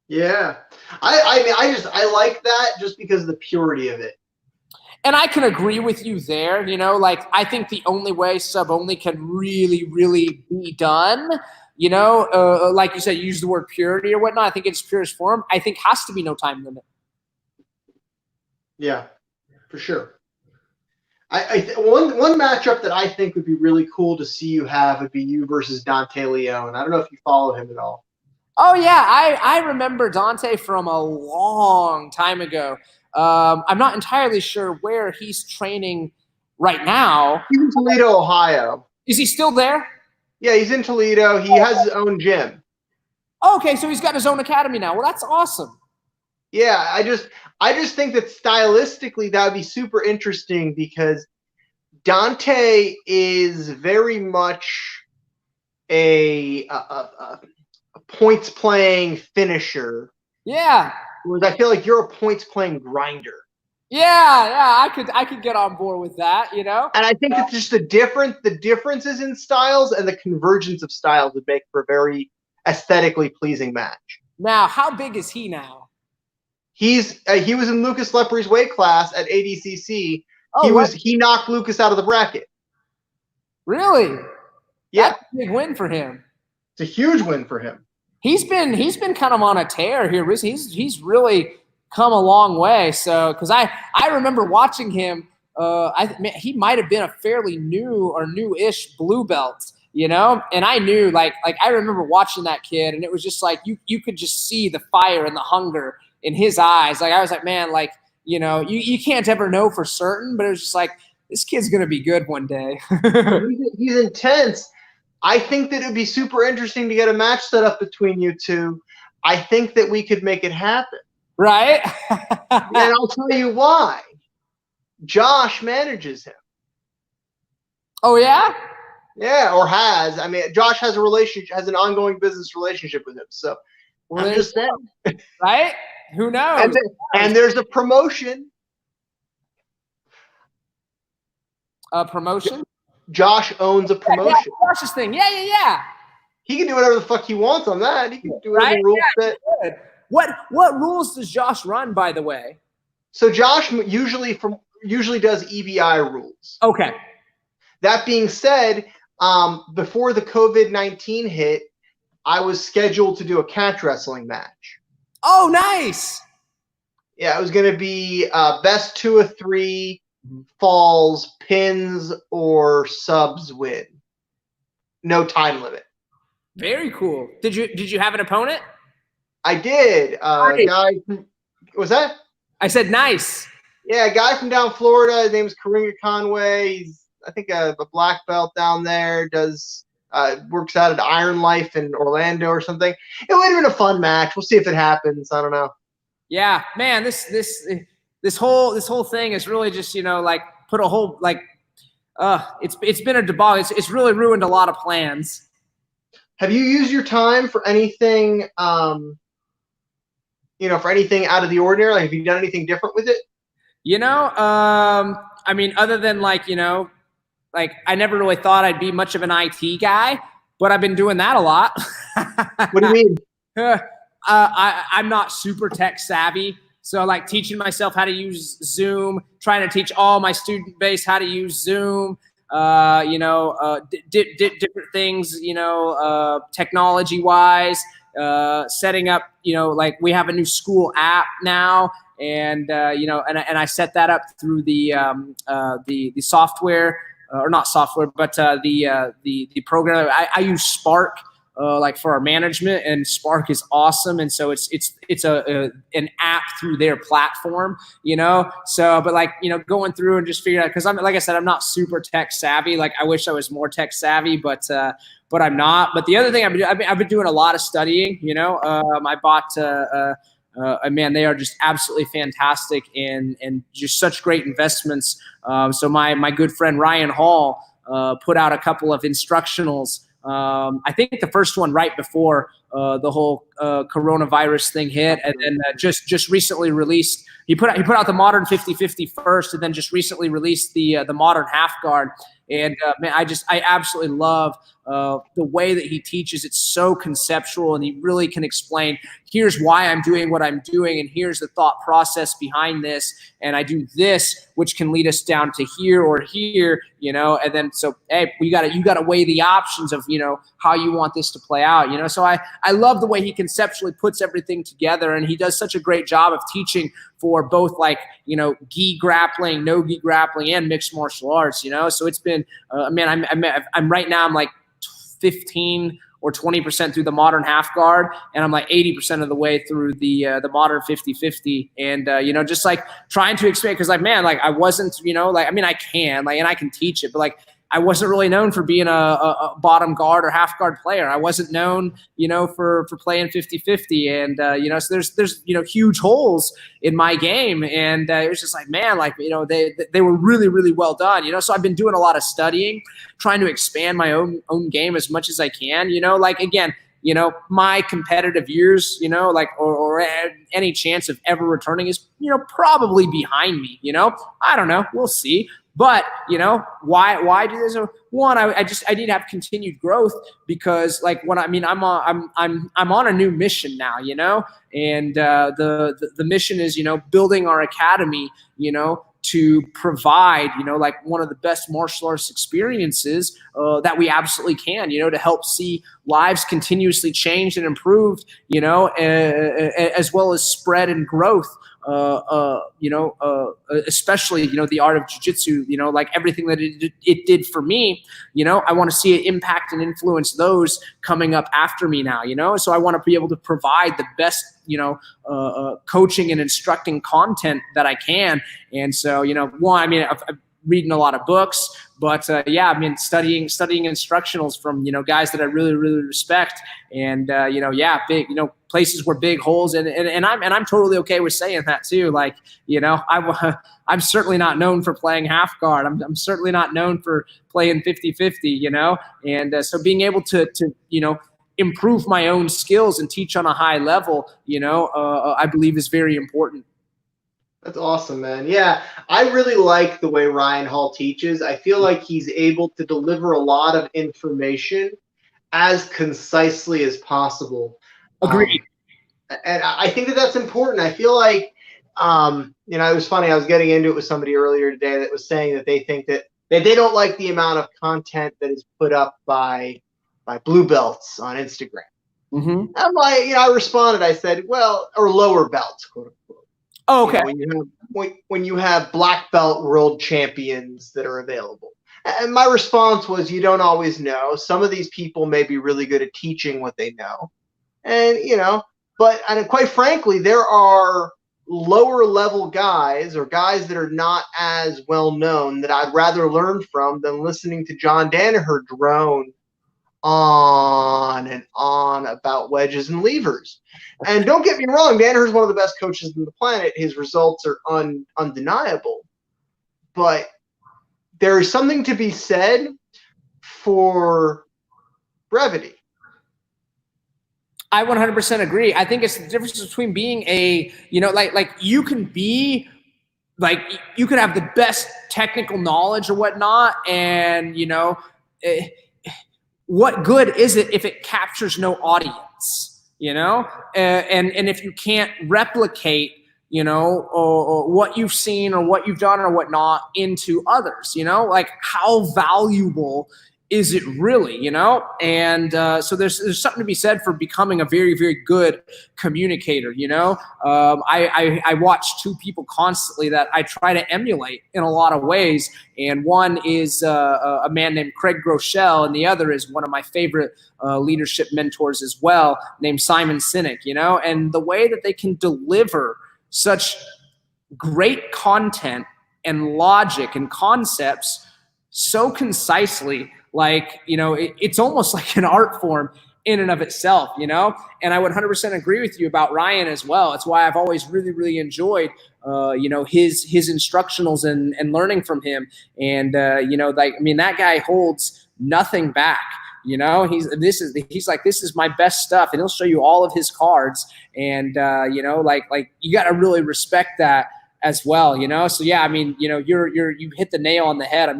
Yeah, I mean, I like that just because of the purity of it. And I can agree with you there. You know, like I think the only way sub only can really be done, you know, like you said, use the word purity or whatnot. I think its purest form, I think, has to be no time limit. Yeah, for sure. One matchup that I think would be really cool to see you have would be you versus Dante Leone. I don't know if you follow him at all. Oh yeah, I remember Dante from a long time ago. I'm not entirely sure where he's training right now. He's in Toledo, Ohio. Is he still there? Yeah, he's in Toledo. He has his own gym. Okay, so he's got his own academy now. Well, that's awesome. Yeah, I just think that stylistically that would be super interesting because Dante is very much a points playing finisher. Yeah. Whereas I feel like you're a points playing grinder. Yeah, I could get on board with that, you know. And I think it's just the differences in styles and the convergence of styles would make for a very aesthetically pleasing match. Now, how big is he now? He was in Lucas Leprey's weight class at ADCC. Oh, he knocked Lucas out of the bracket. Really? Yeah. That's a big win for him. It's a huge win for him. He's been kind of on a tear here. He's really come a long way. So, because I remember watching him. He might have been a fairly new-ish blue belt, you know. And I knew, like I remember watching that kid, and it was just like you could just see the fire and the hunger in his eyes. Like I was like, man, like, you know, you can't ever know for certain, but it was just like, this kid's gonna be good one day. He's intense. I think that it would be super interesting to get a match set up between you two. I think that we could make it happen. Right? And I'll tell you why. Josh manages him. Oh, yeah? Yeah, or has. I mean, Josh has an ongoing business relationship with him. So I'm just saying. Right? Who knows? And there's a promotion. A promotion? Josh owns a promotion. Yeah, Josh's thing. Yeah. He can do whatever the fuck he wants on that. He can do whatever rules fit. What rules does Josh run, by the way? So Josh usually does EBI rules. Okay. That being said, before the COVID-19 hit, I was scheduled to do a catch wrestling match. Oh, nice. Yeah, it was going to be best 2 of 3 falls, pins, or subs win. No time limit. Very cool. Did you have an opponent? I did. Nice. Guy. Was that? I said nice. Yeah, a guy from down Florida. His name is Karinga Conway. He's, I think, a black belt down there. Does works out at Iron Life in Orlando or something. It would have been a fun match. We'll see if it happens. I don't know. Yeah, man. This whole thing is really just, you know, like put a whole like it's been a debacle. It's really ruined a lot of plans. Have you used your time for anything? For anything out of the ordinary? Like, have you done anything different with it? You know, I mean, other than like, you know, like I never really thought I'd be much of an IT guy, but I've been doing that a lot. What do you mean? I'm not super tech savvy. So like teaching myself how to use Zoom, trying to teach all my student base how to use Zoom, different things, technology wise, setting up, like we have a new school app now. And I set that up through the software, or not software, but the program. I use Spark, like for our management, and Spark is awesome. And so it's an app through their platform, So, but like going through and just figuring out, because like I said, I'm not super tech savvy. Like I wish I was more tech savvy, but I'm not. But the other thing I've been doing a lot of studying. I bought. Man, they are just absolutely fantastic and just such great investments. So my good friend Ryan Hall put out a couple of instructionals. I think the first one right before the whole coronavirus thing hit, and then just recently released. He put out the modern 50-50 first, and then just recently released the modern half guard. And man, I absolutely love the way that he teaches. It's so conceptual, and he really can explain, here's why I'm doing what I'm doing, and here's the thought process behind this, and I do this, which can lead us down to here or here, and then so hey, you gotta weigh the options of how you want this to play out, So I love the way he conceptually puts everything together, and he does such a great job of teaching for both like gi grappling, no gi grappling, and mixed martial arts. So it's been man, I'm right now I'm like 15 or 20% through the modern half guard, and I'm like 80% of the way through the modern 50-50, and just like trying to expand, because like man, like I wasn't I can and I can teach it, but like I wasn't really known for being a bottom guard or half guard player. I wasn't known, for playing 50-50. And, so there's huge holes in my game. And it was just like, man, like, they were really, really well done, So I've been doing a lot of studying, trying to expand my own game as much as I can, like, again, my competitive years, like, or any chance of ever returning is, probably behind me, I don't know. We'll see. But, why do this? One, I need to have continued growth, because like I'm on a new mission now, and the mission is, building our academy, to provide, like one of the best martial arts experiences that we absolutely can, to help see lives continuously changed and improved, as well as spread and growth. Especially, the art of jiu-jitsu, like everything that it did for me, I want to see it impact and influence those coming up after me now, so I want to be able to provide the best, coaching and instructing content that I can. And so, one, I've reading a lot of books, but studying instructionals from, guys that I really, really respect. And, big, places where big holes, and I'm totally okay with saying that too. Like, I'm certainly not known for playing half guard. I'm certainly not known for playing 50-50, and so being able to improve my own skills and teach on a high level, I believe is very important. That's awesome, man. Yeah, I really like the way Ryan Hall teaches. I feel like he's able to deliver a lot of information as concisely as possible. Agreed. And I think that that's important. I feel like, it was funny. I was getting into it with somebody earlier today that was saying that they think that they don't like the amount of content that is put up by blue belts on Instagram. Mm-hmm. I'm like, I responded. I said, well, or lower belts, quote unquote. Oh, okay. When you have black belt world champions that are available. And my response was, you don't always know. Some of these people may be really good at teaching what they know. And, but quite frankly, there are lower level guys or guys that are not as well known that I'd rather learn from than listening to John Danaher drone on and on about wedges and levers. And don't get me wrong, Danaher's one of the best coaches on the planet. His results are undeniable. But there is something to be said for brevity. I 100% agree. I think it's the difference between being a, like you can be, like you could have the best technical knowledge or whatnot, and, what good is it if it captures no audience, and if you can't replicate, or what you've seen or what you've done or whatnot into others, like how valuable is it really, And so there's something to be said for becoming a very, very good communicator, I watch two people constantly that I try to emulate in a lot of ways. And one is a man named Craig Groeschel, and the other is one of my favorite leadership mentors as well, named Simon Sinek, and the way that they can deliver such great content and logic and concepts so concisely, like, it's almost like an art form in and of itself, and I would 100% agree with you about Ryan as well. It's why I've always really, really enjoyed, his instructionals and learning from him. And, that guy holds nothing back. This is my best stuff, and he'll show you all of his cards. And, you got to really respect that as well, So yeah, you hit the nail on the head.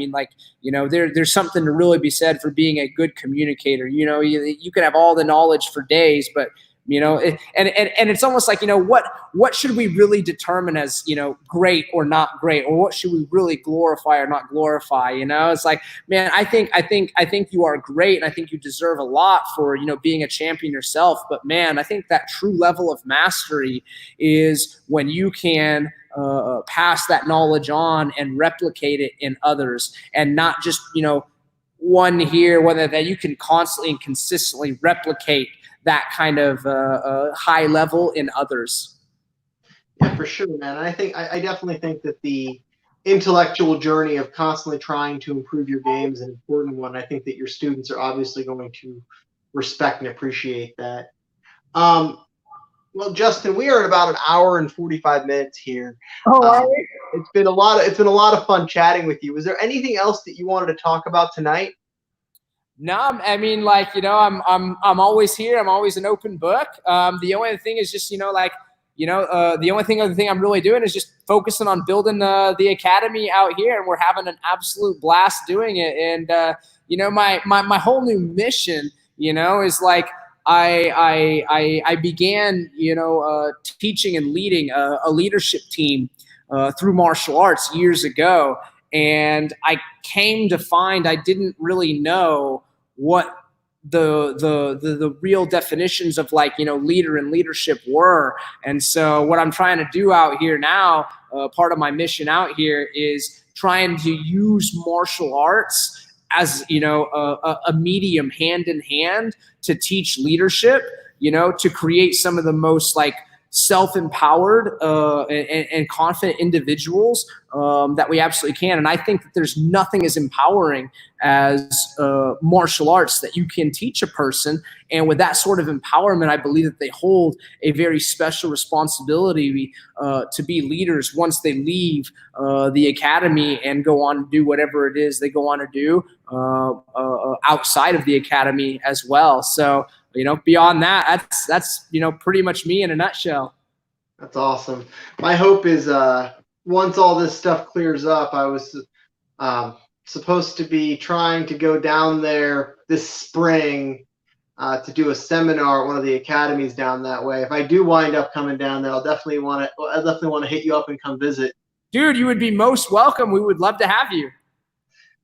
There's something to really be said for being a good communicator. You could have all the knowledge for days, but and it's almost like, what should we really determine as, great or not great, or what should we really glorify or not glorify? It's like, man, I think you are great, and I think you deserve a lot for, being a champion yourself. But man, I think that true level of mastery is when you can pass that knowledge on and replicate it in others, and not just, one here, whether that you can constantly and consistently replicate that kind of high level in others. Yeah, for sure, man. I definitely think that the intellectual journey of constantly trying to improve your game is an important one. I think that your students are obviously going to respect and appreciate that. Well, Justin, we are at about an hour and 45 minutes here. Oh, it's been a lot of fun chatting with you. Was there anything else that you wanted to talk about tonight? No, I'm always here. I'm always an open book. The only thing is just, the only other thing I'm really doing is just focusing on building the academy out here, and we're having an absolute blast doing it. And my whole new mission, is like I began teaching and leading a leadership team through martial arts years ago, and I came to find I didn't really know what the real definitions of leader and leadership were. And so what I'm trying to do out here now, part of my mission out here, is trying to use martial arts as a medium, hand in hand, to teach leadership, to create some of the most self-empowered and confident individuals that we absolutely can. And I think that there's nothing as empowering as martial arts that you can teach a person. And with that sort of empowerment, I believe that they hold a very special responsibility to be leaders once they leave the academy and go on to do whatever it is they go on to do outside of the academy as well. So, beyond that, that's pretty much me in a nutshell. That's awesome. My hope is once all this stuff clears up, I was supposed to be trying to go down there this spring to do a seminar at one of the academies down that way. If I do wind up coming down there, I'll definitely want to hit you up and come visit. Dude, you would be most welcome. We would love to have you.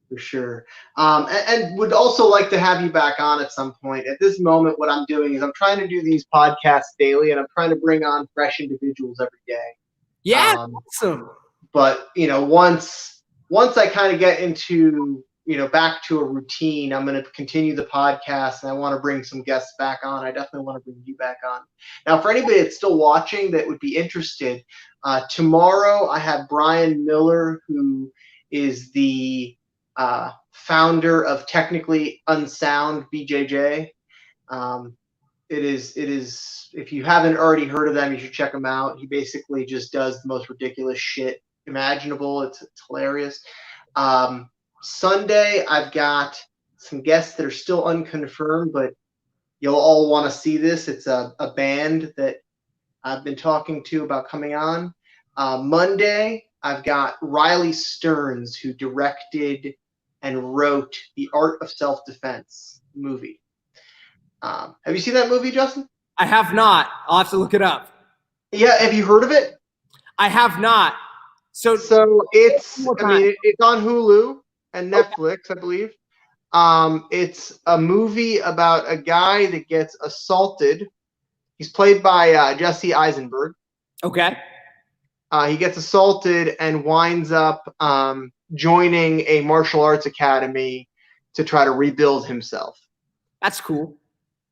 For sure. And would also like to have you back on at some point. At this moment, what I'm doing is I'm trying to do these podcasts daily, and I'm trying to bring on fresh individuals every day. Yeah, awesome. But, once I kind of get into, back to a routine, I'm going to continue the podcast, and I want to bring some guests back on. I definitely want to bring you back on. Now, for anybody that's still watching that would be interested, tomorrow I have Brian Miller, who is the founder of Technically Unsound BJJ. It is, if you haven't already heard of them, you should check them out. He basically just does the most ridiculous shit imaginable. It's hilarious. Sunday, I've got some guests that are still unconfirmed, but you'll all want to see this. It's a band that I've been talking to about coming on. Monday, I've got Riley Stearns, who directed and wrote the Art of Self-Defense movie. Have you seen that movie, Justin? I have not. I'll have to look it up. Yeah, have you heard of it? I have not. So it's it's on Hulu and Netflix, I believe. It's a movie about a guy that gets assaulted. He's played by Jesse Eisenberg. Okay. He gets assaulted and winds up joining a martial arts academy to try to rebuild himself. That's cool.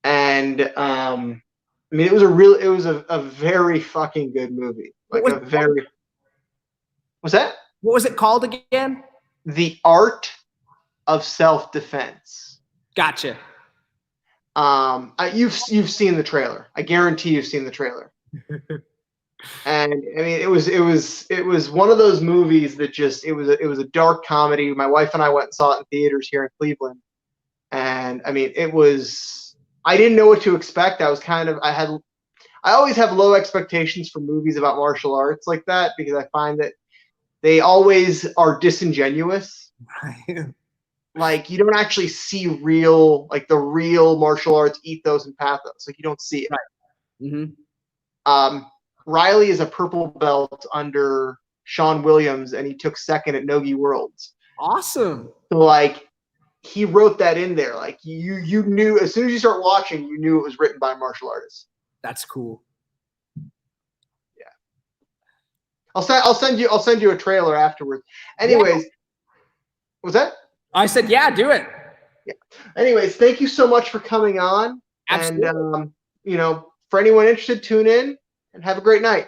And it was a very fucking good movie. What's that? What was it called again? The Art of Self-Defense. Gotcha. You've seen the trailer. I guarantee you've seen the trailer. And it was one of those movies that it was a dark comedy. My wife and I went and saw it in theaters here in Cleveland, and I didn't know what to expect. I always have low expectations for movies about martial arts like that, because I find that they always are disingenuous. Right. Like, you don't actually see the real martial arts ethos and pathos. Like, you don't see it. Right. Mm-hmm. Riley is a purple belt under Sean Williams, and he took second at Nogi Worlds. Awesome. So, he wrote that in there. Like, you knew, as soon as you start watching, you knew it was written by a martial artist. That's cool. Yeah. I'll send you a trailer afterwards. Anyways, yeah. Was that? I said, yeah, do it. Yeah. Anyways, thank you so much for coming on. Absolutely. And for anyone interested, tune in and have a great night.